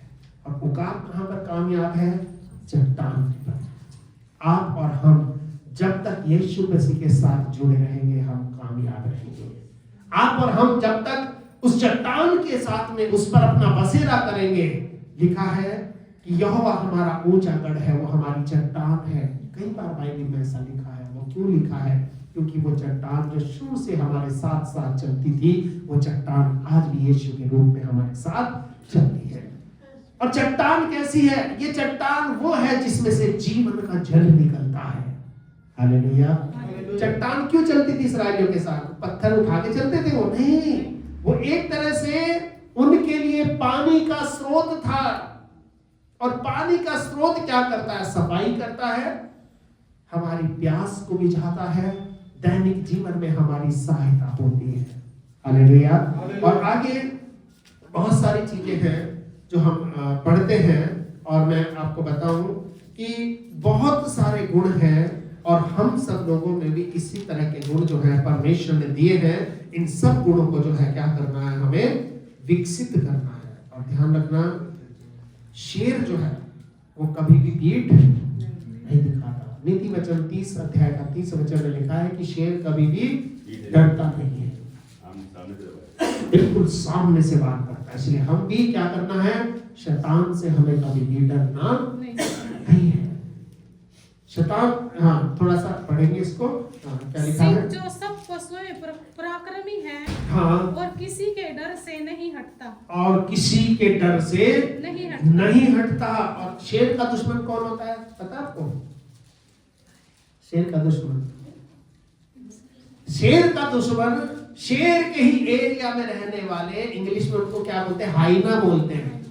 और उकाब कहां पर कामयाब है? चट्टान पर। आप और हम जब तक यीशु मसीह के साथ जुड़े रहेंगे हम कामयाब रहेंगे। आप और हम जब तक उस चट्टान के साथ में उस पर अपना बसेरा करेंगे, लिखा है कि यहोवा हमारा ऊंचा गढ़ है, वो हमारी चट्टान है। कई बार बाइबल में ऐसा लिखा है। वो क्यों लिखा है? क्योंकि वो चट्टान जो शुरू से हमारे साथ साथ चलती थी, वो चट्टान आज भी यीशु के रूप में हमारे साथ चलती है। और चट्टान कैसी है? ये चट्टान वो है जिसमें से जीवन का जल निकलता है। हालेलुया। चट्टान क्यों चलती थी इस्राएलियों के साथ? पत्थर उठा के चलते थे वो? नहीं, वो एक तरह से उनके लिए पानी का स्रोत था। और पानी का स्रोत क्या करता है? सफाई करता है, हमारी प्यास को बुझाता है, दैनिक जीवन में हमारी सहायता होती है। हालेलुया। और आगे बहुत सारी चीजें हैं जो हम पढ़ते हैं, और मैं आपको बताऊं कि बहुत सारे गुण हैं, और हम सब लोगों में भी इसी तरह के गुण जो है परमेश्वर ने दिए हैं। इन सब गुणों को जो है क्या करना है, हमें विकसित करना है। और ध्यान रखना, शेर जो है वो कभी भी पीठ नहीं दिखाता। नीति वचन 30 अध्याय का 30 वचन में लिखा है कि शेर कभी भी डरता नहीं है, बिल्कुल सामने से बात करता है। इसलिए हम भी क्या करना है, शैतान से हमें कभी भी डरना नहीं है। शैतान, हाँ थोड़ा सा पढ़ेंगे इसको। क्या लिखा है? जो सब पशुओं में पराक्रमी है, हाँ, और किसी के डर से नहीं हटता, और किसी के डर से नहीं हटता। और शेर का दुश्मन कौन होता है पता आपको? शेर का दुश्मन, शेर के ही एरिया में रहने वाले, इंग्लिश में उनको क्या बोलते हैं? हाइना बोलते हैं,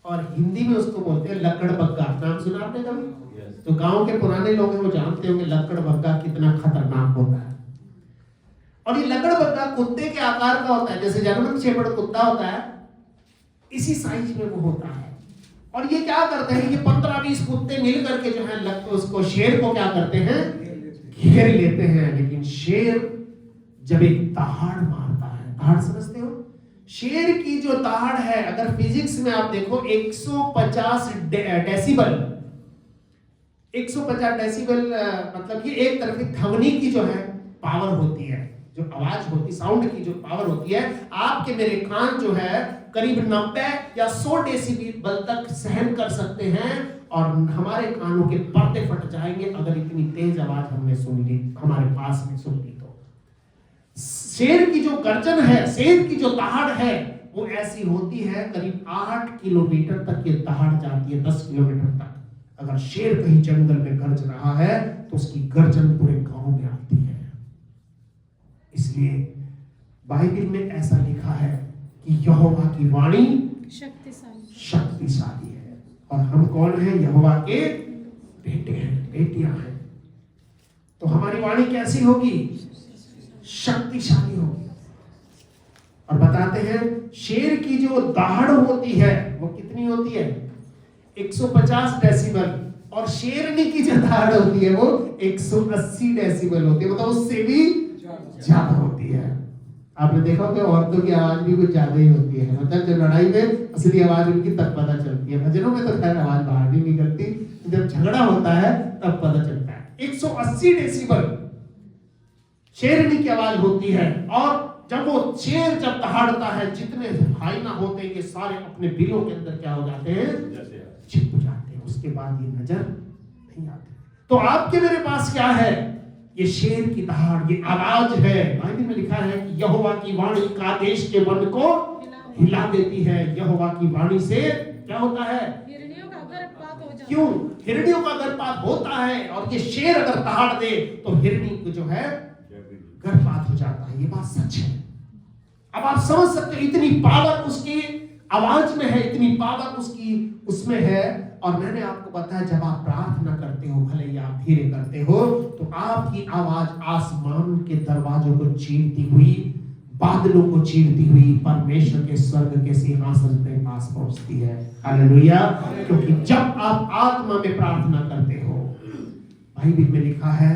और हिंदी में उसको बोलते हैं लकड़बग्गा। नाम सुना आपने कभी? तो गांव के पुराने लोग हैं वो जानते होंगे लकड़बग्गा कितना खतरनाक होता है। और ये लकड़बग्गा कुत्ते के आकार का होता है, जैसे जर्मन शेफर्ड कुत्ता होता है, इसी साइज में वो होता है। और ये क्या करते हैं, ये 15-20 कुत्ते मिल करके जो है उसको, शेर को क्या करते हैं? घेर लेते हैं। लेकिन शेर जब एक दहाड़ मारता है, दहाड़ समझते हो? शेर की जो दहाड़ है, अगर फिजिक्स में आप देखो 150 डेसिबल, 150 डेसिबल मतलब ये एक तरफ की ध्वनि की जो है पावर होती है, जो आवाज होती, साउंड की जो पावर होती है। आपके मेरे कान जो है करीब 90 या 100 डेसिबल तक सहन कर सकते हैं, और हमारे कानों के पर्दे फट जाएंगे अगर इतनी तेज आवाज हमने सुन ली, हमारे पास में सुन ली तो। शेर की जो गर्जन है, शेर की जो दहाड़ है, वो ऐसी होती है करीब 8 किलोमीटर तक ये दहाड़ जाती है, 10 किलोमीटर तक। अगर शेर कहीं जंगल में गरज रहा है तो उसकी गर्जन पूरे गांव में आती है। इसलिए बाइबल में ऐसा लिखा है कि यहोवा की वाणी शक्तिशाली है। और हम कौन हैं? यहोवा के बेटे हैं, बेटियां हैं। तो हमारी वाणी कैसी होगी? शक्तिशाली होगी। और बताते हैं शेर की जो दहाड़ होती है वो कितनी होती है? 150 डेसिबल। और शेरनी की जो दहाड़ होती है वो 180 डेसिबल होती है, मतलब उससे भी ज्यादा होती है। आपने देखा कि औरतों की आवाज भी कुछ ज्यादा ही होती है, मतलब जब लड़ाई में असली आवाज उनकी तब पता चलती है। भजनों में तो खैर आवाज बाहर नहीं निकलती, जब झगड़ा होता है तब पता चलता है। 180 डेसिबल शेरनी की आवाज होती है। और जब वो शेर जब दहाड़ता है, जितने हाइना होते हैं ये सारे अपने बिलों के अंदर क्या हो जाते हैं? छिप जाते हैं। उसके बाद ये नजर नहीं आते। तो आपके मेरे पास क्या है? ये शेर की दहाड़, ये आवाज है। बाइबल में लिखा है कि यहोवा की वाणी कादेश के वन को हिला देती है। यहोवा की वाणी से क्या होता है? हिरनियों का गर्भपात हो जाता है। क्यों? हिरनियों का गर्भपात होता है। और ये शेर अगर दहाड़ दे तो हिरनी को जो है गर्भपात हो जाता है। ये बात सच है। अब आप समझ सकते हो इतनी पावर उसकी आवाज में है, इतनी पावर उसकी उसमें है। और मैंने आपको बताया जब आप प्रार्थना करते हो, भले ही आप धीरे करते हो, तो आपकी आवाज आसमान के दरवाजों को चीरती हुई, बादलों को चीरती हुई परमेश्वर के स्वर्ग के सिंहासन के पास पहुंचती है। हालेलुया। क्योंकि जब आप आत्मा में प्रार्थना करते हो, बाइबल में लिखा है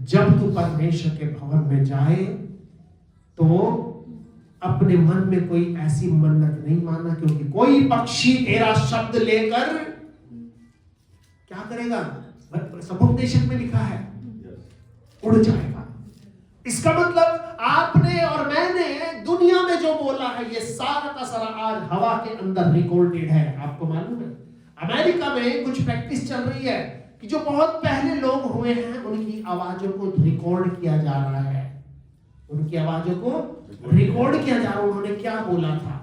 जब तू परमेश्वर के भवन में जाए तो अपने मन में कोई ऐसी मन्नत नहीं मानना, क्योंकि कोई पक्षी तेरा शब्द लेकर क्या करेगा? समुपदेशक में लिखा है उड़ जाएगा। इसका मतलब आपने और मैंने दुनिया में जो बोला है ये सारा का सारा आज हवा के अंदर रिकॉर्डेड है। आपको मालूम है अमेरिका में कुछ प्रैक्टिस चल रही है कि जो बहुत पहले लोग हुए हैं उनकी आवाजों को रिकॉर्ड किया जा रहा है। उनकी आवाजों को रिकॉर्ड किया जा रहा है। उन्होंने क्या बोला था,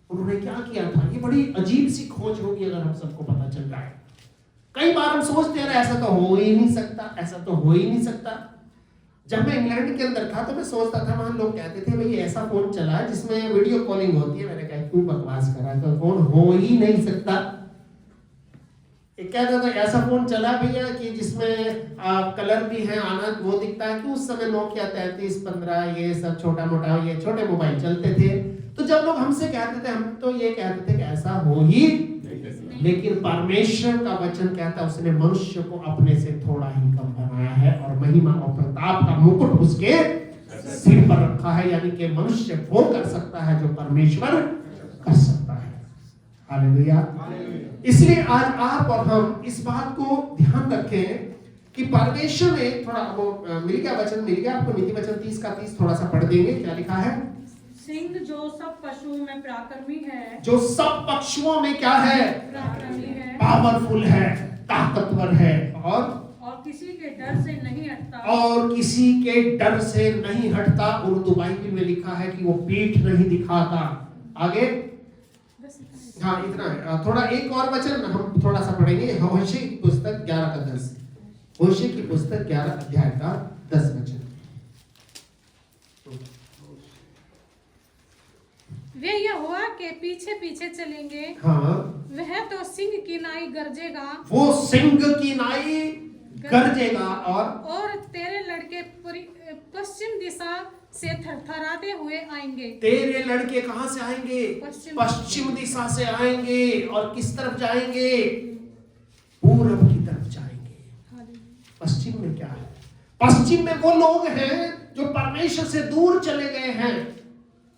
उन्होंने क्या किया था। ये बड़ी अजीब सी खोज होगी अगर हम सबको पता चल रहा है। कई बार हम सोचते हैं ऐसा तो हो ही नहीं सकता, ऐसा तो हो ही नहीं सकता। जब मैं इंग्लैंड के अंदर था तो मैं सोचता था, वहां लोग कहते थे भाई ऐसा फोन चला है जिसमें वीडियो कॉलिंग होती है। मैंने कहा क्यों बकवास करा, तो फोन हो ही नहीं सकता। एक कहता था ऐसा फोन चला भैया कि जिसमें कलर भी है, आना वो दिखता है। कि उस समय नोकिया 3315 ये सब छोटा मोटा ये छोटे मोबाइल चलते थे। तो जब लोग हमसे कहते थे हम तो ये कहते थे कि ऐसा हो ही, लेकिन परमेश्वर का वचन कहता है उसने मनुष्य को अपने से थोड़ा ही कम बनाया है और महिमा और प्रताप का मुकुट उसके सिर पर रखा है। यानी कि मनुष्य वो कर सकता है जो परमेश्वर कर सकता है। हालेलुया। इसलिए आज आप और हम इस बात को ध्यान रखें कि परमेश्वर ने थोड़ा वो मिल गया वचन, मिल गया आपको नीति वचन 30 का 30 थोड़ा सा पढ़ देंगे। क्या लिखा है? सिंह जो सब पशुओं में पराक्रमी है, जो सब पशुओं में क्या है? पराक्रमी है, पावरफुल है, ताकतवर है और किसी के डर से नहीं हटता, और किसी के डर से नहीं हटता। उर्दू बाइबल में लिखा है कि वो पीठ नहीं दिखाता। आगे हाँ इतना है। थोड़ा एक और वचन हम थोड़ा सा पढ़ेंगे। होशे की पुस्तक 11 का 10, होशे की पुस्तक 11 अध्याय का 10 वचन। वे यहोवा के पीछे पीछे चलेंगे। हाँ, वह तो सिंह की नाई गरजेगा, वो सिंह की नाई गरजेगा और तेरे लड़के पश्चिम दिशा से थरथराते हुए आएंगे। तेरे लड़के कहां से आएंगे? पश्चिम दिशा से आएंगे। और किस तरफ जाएंगे? पूरब की तरफ जाएंगे। पश्चिम में क्या है? पश्चिम में वो लोग हैं जो परमेश्वर से दूर चले गए हैं।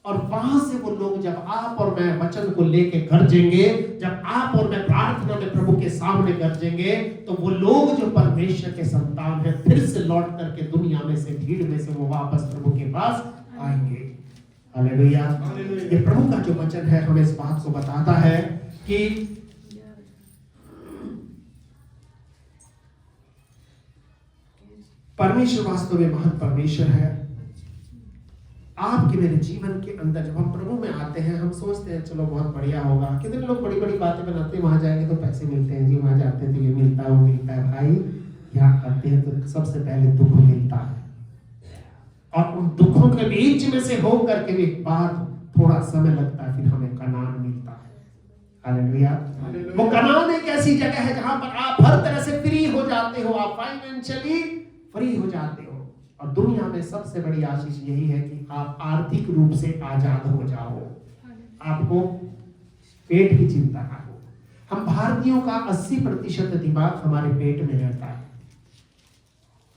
और वहां से वो लोग जब आप और मैं वचन को लेके गरजेंगे, जब आप और मैं प्रार्थना में प्रभु के सामने गरजेंगे, तो वो लोग जो परमेश्वर के संतान हैं फिर से लौट करके दुनिया में से, भीड़ में से वो वापस प्रभु के पास आएंगे। हालेलुया। ये प्रभु का जो वचन है हमें इस बात को बताता है कि परमेश्वर वास्तव में महान परमेश्वर है। आपके मेरे जीवन के अंदर जब हम प्रभु में आते हैं, हम सोचते हैं चलो बहुत बढ़िया होगा। कितने लोग बड़ी बड़ी बातें बनाते हैं, वहां जाएंगे तो पैसे मिलते हैं जी, वहां जाते हैं तो ये मिलता है वो मिलता है। भाई यहाँ आते हैं तो सबसे पहले दुख मिलता है, और उन दुखों के बीच में से हो करके भी बाद थोड़ा समय लगता है, फिर हमें कनान मिलता है। हालेलुया। वो कनान एक ऐसी जगह है जहां पर आप हर तरह से फ्री हो जाते हो, आप फाइनेंशियली फ्री हो जाते हो, और दुनिया में सबसे बड़ी आशीष यही है कि आप आर्थिक रूप से आजाद हो जाओ, आपको पेट की चिंता ना हो। हम भारतीयों का 80% दिमाग हमारे पेट में रहता है।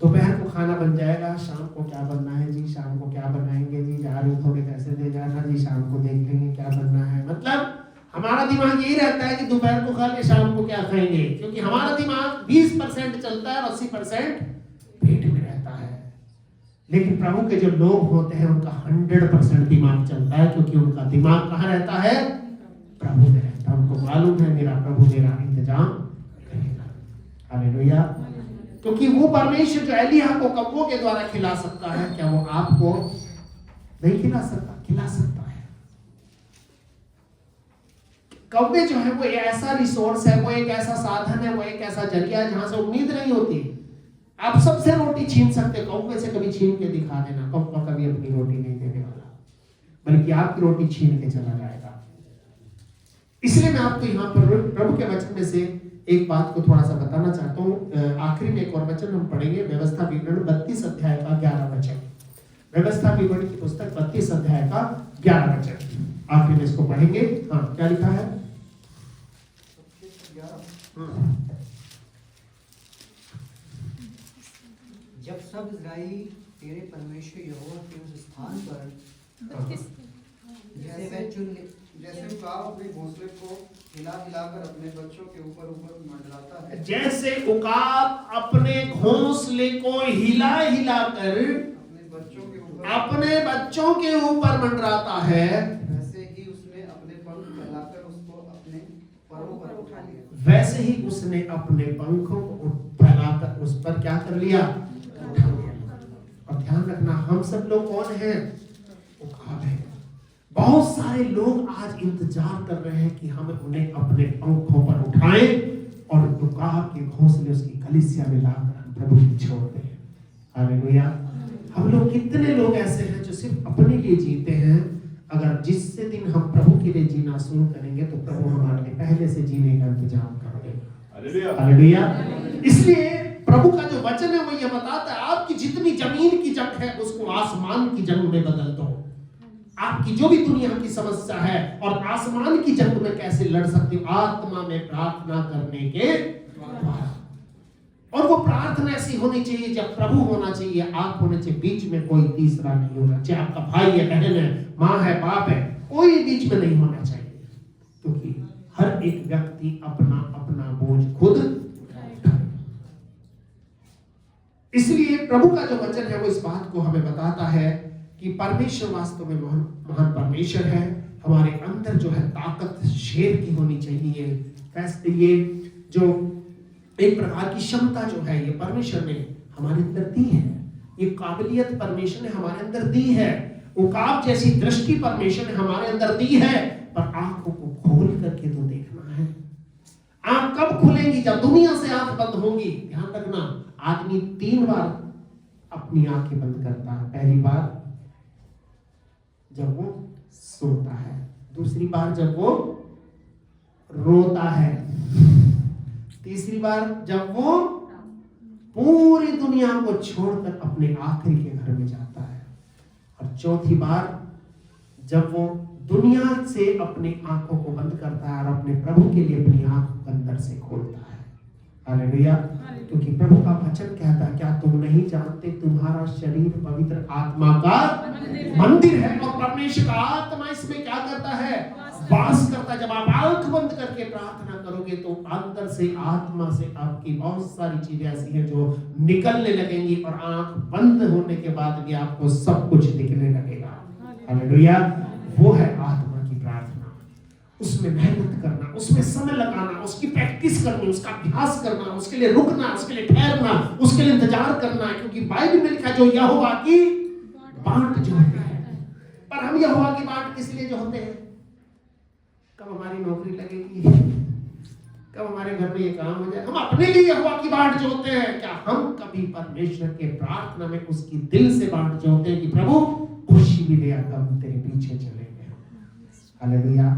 दोपहर को खाना बन जाएगा, शाम को क्या बनना है जी, शाम को क्या बनाएंगे जी, जा रहे थोड़े पैसे दे जाना जी, शाम को देख लेंगे क्या बनना है। मतलब हमारा दिमाग यही रहता है कि दोपहर को खा के शाम को क्या खाएंगे, क्योंकि हमारा दिमाग 20% चलता है और 80% पेट में रहता है। लेकिन प्रभु के जो लोग होते हैं उनका 100% दिमाग चलता है, क्योंकि उनका दिमाग कहाँ रहता है? प्रभु में रहता है। उनको मालूम है मेरा प्रभु मेरा इंतजाम करेगा। हालेलुया। क्योंकि वो परमेश्वर जो एलिया को कब्बों के द्वारा खिला सकता है, क्या वो आपको नहीं खिला सकता? खिला सकता है। कौवे जो है वो ऐसा रिसोर्स है, वो एक ऐसा साधन है, वो एक ऐसा जरिया है जहां से उम्मीद नहीं होती। आप सबसे रोटी छीन सकते, कौवे से कभी छीन के दिखा देना, कौवा कभी अपनी रोटी नहीं देने वाला, बल्कि आपकी रोटी छीन के चला जाएगा। इसलिए मैं आपको यहाँ पर प्रभु के वचन में से एक बात को थोड़ा सा बताना चाहता हूँ। आखिरी में एक और वचन हम पढ़ेंगे, व्यवस्था विवरण 32 अध्याय का 11 वचन। व्यवस्था विवरण की पुस्तक 32 अध्याय का 11 वचन आखिरी में इसको पढ़ेंगे। हाँ, क्या लिखा है? जब सब इस्राएली तेरे परमेश्वर यहोवा के उस स्थान पर जैसे उकाब अपने घोंसले को हिला हिलाकर अपने बच्चों के ऊपर ऊपर मंडराता है, जैसे उकाब अपने घोंसले को हिला हिलाकर अपने बच्चों के ऊपर मंडराता है, वैसे ही उसने अपने पंख फैलाकर उसको अपने परों पर उठा लिया। वैसे ही उसने अपने पंखों को फैलाकर उस पर क्या कर लिया? उठा लिया। और ध्यान रखना, हम सब लोग कौन हैं? उकाब है। बहुत सारे लोग आज इंतजार कर रहे हैं कि हम उन्हें अपने पंखों पर उठाएं और उकाब के घोंसले उसकी कलीसिया में लाकर प्रभु की छोड़ दें। हालेलुया। हम लोग कितने लोग ऐसे हैं जो सिर्फ अपने लिए जीते हैं। अगर जिससे दिन हम प्रभु के लिए जीना शुरू करेंगे तो प्रभु हमारे लिए पहले से जीने का इंतजाम करेंगे। हालेलुया। इसलिए प्रभु का जो वचन है वो ये बताता है, आपकी जितनी जमीन की जंग है उसको आसमान की जंग में बदल दो। आपकी जो भी दुनिया की समस्या है और आसमान की जंग में कैसे लड़ सकते हो? आत्मा में प्रार्थना करने के द्वारा। और वो प्रार्थना ऐसी होनी चाहिए जब प्रभु होना चाहिए, आप होने चाहिए, बीच में कोई तीसरा नहीं होना चाहिए। आपका भाई है, बहन है, माँ है, बाप है, कोई बीच में नहीं होना चाहिए, क्योंकि हर एक व्यक्ति अपना अपना बोझ खुद उठाएगा। इसलिए प्रभु का जो वचन है वो इस बात को हमें बताता है कि परमेश्वर वास्तव में महान परमेश्वर है। हमारे अंदर जो है ताकत शेर की होनी चाहिए। फैसले ये जो एक प्रकार की क्षमता जो है ये परमेश्वर ने हमारे अंदर दी है, ये काबिलियत परमेश्वर ने हमारे अंदर दी है। उकाब जैसी दृष्टि परमेश्वर ने हमारे अंदर दी है, पर आंखों को खोल करके तो देखना है। आंख कब खुलेंगी? जब दुनिया से आंख बंद होंगी। ध्यान रखना, आदमी 3 बार अपनी आंखें बंद करता है। पहली बार जब वो सोता है, दूसरी बार जब वो रोता है, तीसरी बार जब वो पूरी दुनिया को छोड़कर अपने आखिरी के घर में जाता है, और चौथी बार जब वो दुनिया से अपनी आंखों को बंद करता है और अपने प्रभु के लिए अपनी आंखों को अंदर से खोलता है। हालेलुया। क्योंकि प्रभु का वचन कहता है, क्या तुम नहीं जानते तुम्हारा शरीर पवित्र आत्मा का मंदिर है और परमेश्वर का आत्मा इसमें क्या करता है? वास करता है। जब आप आंख बंद करके प्रार्थना करोगे तो अंदर से आत्मा से आपकी बहुत सारी चीजें ऐसी हैं जो निकलने लगेंगी, और आंख बंद होने के बाद भी आपको सब कुछ दिखने लगेगा। हालेलुया। वो है आत्मा की प्रार्थना। उसमें मेहनत करना, उसमें समय लगाना, उसकी प्रैक्टिस करनी, उसका अभ्यास करना, उसके लिए रुकना, उसके लिए ठहरना, उसके लिए इंतजार करना, क्योंकि बाइबल में लिखा जो यहोवा की बाट जोड़ते हैं पर हम यहोवा की बाट किस लिए जोहते हैं? कब हमारी नौकरी लगेगी, कब हमारे घर में ये काम हो जाए, हम अपने लिए यहोवा की बाट जोहते हैं। क्या हम कभी परमेश्वर के प्रार्थना में उसकी दिल से बाट जोहते हैं कि प्रभु खुशी भी ले आता, हम तेरे पीछे चलेंगे। हालेलुया।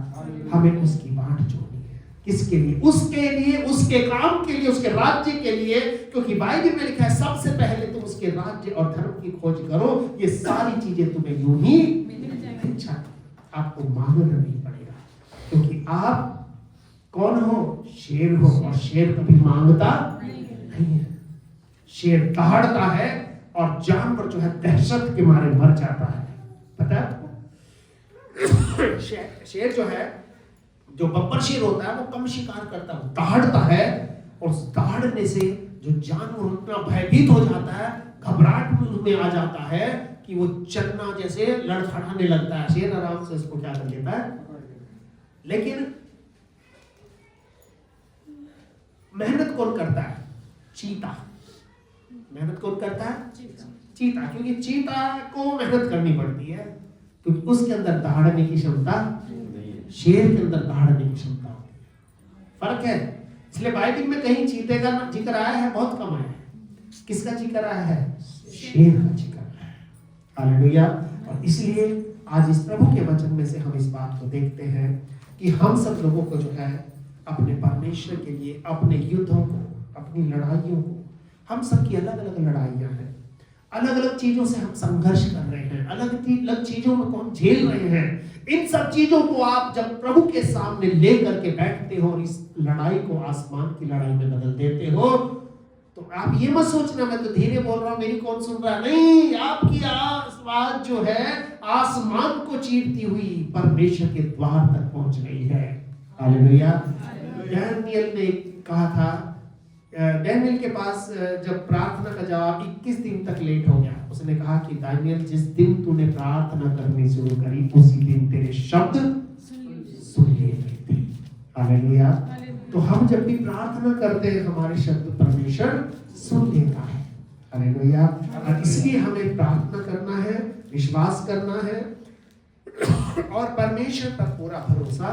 हमें उसकी बाट जोड़नी है। किसके लिए? उसके लिए, उसके काम के लिए, उसके राज्य के लिए। क्योंकि बाइबल में लिखा है सबसे पहले तुम उसके राज्य और धर्म की खोज करो, ये सारी चीजें तुम्हें यूं ही अच्छा आपको मांगना नहीं पड़ेगा। क्योंकि आप कौन हो? शेर हो, और शेर कभी मांगता नहीं है। शेर दहाड़ता है और जानवर जो है दहशत के मारे मर जाता है। पता है आपको? शेर जो है, जो बब्बर शेर होता है, वो कम शिकार करता है, दहाड़ता है, और उस दहाड़ने से जो जानवर उतना भयभीत हो जाता है, घबराहट में आ जाता है कि वो चलना जैसे लड़खड़ाने लगता है। शेर आराम से इसको क्या कर लेता है। लेकिन मेहनत कौन करता है? चीता। मेहनत कौन करता है? चीता। क्योंकि चीता को मेहनत करनी पड़ती है, क्योंकि उसके अंदर दहाड़ने की क्षमता, शेर के अंदर दहाड़ने की क्षमता होती है। फर्क है। इसलिए बाइबल में कहीं चीते का जिक्र आया है, बहुत कम आया है। किसका जिक्र आया है? शेर का जिक्र आया है। हालेलुया। और इसलिए आज इस प्रभु के वचन में से हम इस बात को देखते हैं कि हम सब लोगों को जो है अपने परमेश्वर के लिए, अपने युद्धों को, अपनी लड़ाइयों को, हम सबकी अलग अलग लड़ाइयां हैं, अलग अलग चीजों से हम संघर्ष कर रहे हैं, अलग अलग चीजों में हम झेल रहे हैं। इन सब चीजों को आप जब प्रभु के सामने लेकर के बैठते हो और इस लड़ाई को आसमान की लड़ाई में बदल देते हो, तो आप ये मत सोचना मैं तो धीरे बोल रहा हूं, मेरी कौन सुन रहा है। नहीं, आपकी आवाज जो है आसमान को चीरती हुई परमेश्वर के द्वार तक पहुंच गई है। हालेलुया। डैनियल ने कहा था, डैनियल के पास जब प्रार्थना का जवाब 21 दिन तक लेट हो गया, उसने कहा कि डैनियल जिस दिन तूने प्रार्थना करनी शुरू करी उसी दिन तेरे शब्द सुन लिए गए थे। हालेलुया। तो हम जब भी प्रार्थना करते हैं हमारे शब्द परमेश्वर सुन लेता है। हालेलुया। और इसलिए हमें प्रार्थना करना है, विश्वास करना है और परमेश्वर पर पूरा भरोसा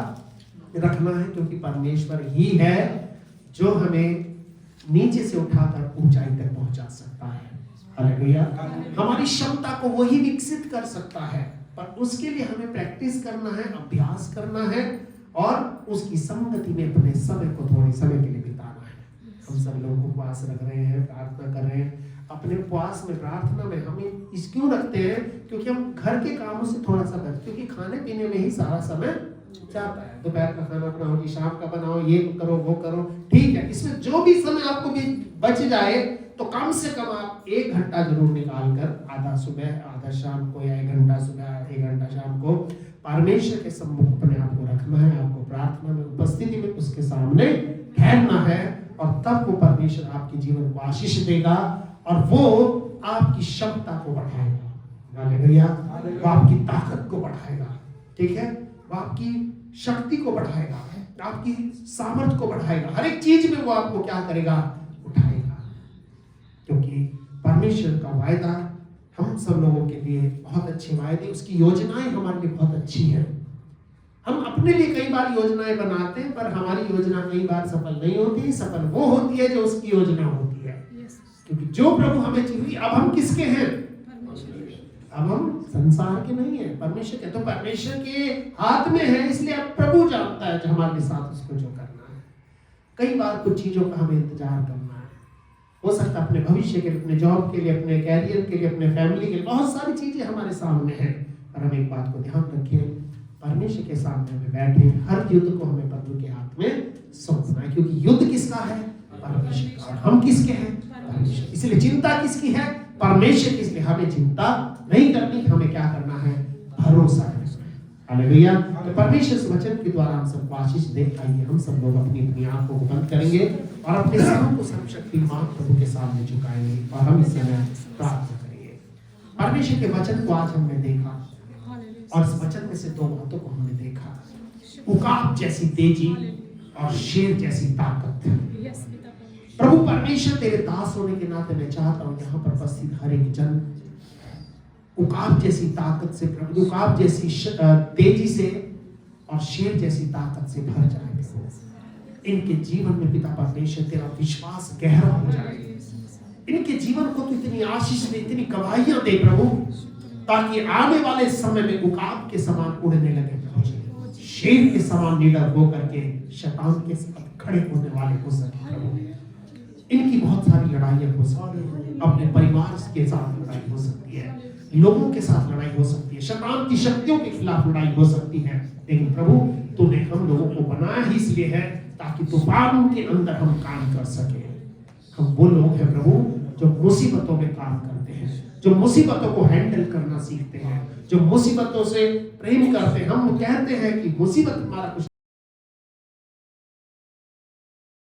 रखना है, क्योंकि परमेश्वर ही है जो हमें नीचे से उठाकर ऊंचाई तक पहुंचा सकता है। हालेलुया। हमारी क्षमता को वही विकसित कर सकता है, पर उसके लिए हमें प्रैक्टिस करना है, अभ्यास करना है और उसकी संगति में अपने समय को थोड़े समय के लिए बिताना है। हम सब लोग उपवास रख रहे हैं, प्रार्थना कर रहे हैं। अपने उपवास में, प्रार्थना में हम इस क्यों रखते हैं? क्योंकि हम घर के कामों से थोड़ा सा बच, क्योंकि खाने पीने में ही सारा समय जाता है। दोपहर का खाना बनाओ जी, शाम का बनाओ, ये करो वो करो, ठीक है। इसमें जो भी समय आपको भी बच जाए तो कम से कम आप 1 घंटा जरूर निकाल कर, आधा सुबह आधा शाम को, या 1 घंटा सुबह 1 घंटा शाम को परमेश्वर के सम्मुख अपने आप को रखना है। आपको प्रार्थना में उपस्थिति में उसके सामने ठहरना है, और तब वो परमेश्वर आपके जीवन को आशीष देगा और वो आपकी क्षमता को बढ़ाएगा। हालेलुया। वो आपकी ताकत को बढ़ाएगा, ठीक है। वो आपकी शक्ति को बढ़ाएगा, आपकी सामर्थ्य को बढ़ाएगा। हर एक चीज में वो आपको क्या करेगा? उठाएगा। क्योंकि परमेश्वर का वायदा हम सब लोगों के लिए बहुत अच्छे वायदे, उसकी योजनाएं हमारे लिए बहुत अच्छी हैं। हम अपने लिए कई बार योजनाएं बनाते हैं, पर हमारी योजना कई बार सफल नहीं होती। सफल वो होती है जो उसकी योजना होती है। क्योंकि जो प्रभु हमें चाहिए, अब हम किसके हैं? अब हम संसार के नहीं है, परमेश्वर के। तो परमेश्वर के हाथ में है, इसलिए अब प्रभु जानता है जो हमारे साथ उसको जो करना है। कई बार कुछ चीजों का हमें इंतजार करना है। हो सकता है अपने भविष्य के लिए, अपने जॉब के लिए, अपने कैरियर के लिए, अपने फैमिली के लिए, बहुत सारी चीजें हमारे सामने हैं। पर हम एक बात को ध्यान रखें, परमेश्वर के सामने हमें बैठे, हर युद्ध को हमें प्रभु के हाथ में सौंपना है। क्योंकि युद्ध किसका है? परमेश्वर का। और हम किसके हैं? परमेश्वर। इसलिए चिंता किसकी है? परमेश्वर की। इसलिए हमें चिंता नहीं करनी, हमें क्या करना है? भरोसा करना है। हालेलुया। तो परमेश्वर इस वचन के द्वारा हम सबको आशीष दे। आइए हम सब लोग अपनी अपनी आंखों को बंद करेंगे और अपने सिरों को सर्वशक्तिमान प्रभु के सामने झुकाएंगे और हम इस समय प्रार्थना करेंगे। परमेश्वर के वचन को आज हमने देखा और इस वचन में से 2 बातों को हमने देखा, उकाब जैसी तेजी और शेर जैसी ताकत। प्रभु परमेश्वर तेरे दास होने के नाते मैं चाहता हूं यहाँ पर उपस्थित हर एक जन उकाब जैसी ताकत से प्रभु, उकाब जैसी तेजी से और शेर जैसी ताकत से भर जाए। इनके जीवन में पिता परमेश्वर तेरा विश्वास गहरा हो जाए। इनके जीवन को तो इतनी आशीष दे, इतनी गवाहियां दे प्रभु, ताकि आने वाले समय में उकाब के समान उड़ने लगे प्रभु, शेर के समान निडर होकर के शैतान के साथ खड़े होने वाले हो सके प्रभु। इनकी बहुत सारी लड़ाइयां हो सकती है, अपने परिवार के साथ लड़ाई हो सकती है, लोगों के साथ लड़ाई हो सकती है, शैतान की शक्तियों के खिलाफ लड़ाई हो सकती है, लेकिन प्रभु तूने हम लोगों को बनाया ही इसलिए है ताकि तूफानों के अंदर हम काम कर सके। हम वो लोग हैं प्रभु जो मुसीबतों में काम करते हैं, जो मुसीबतों को हैंडल करना सीखते हैं, जो मुसीबतों से प्रेम करते हैं। हम कहते हैं कि मुसीबत हमारा कुछ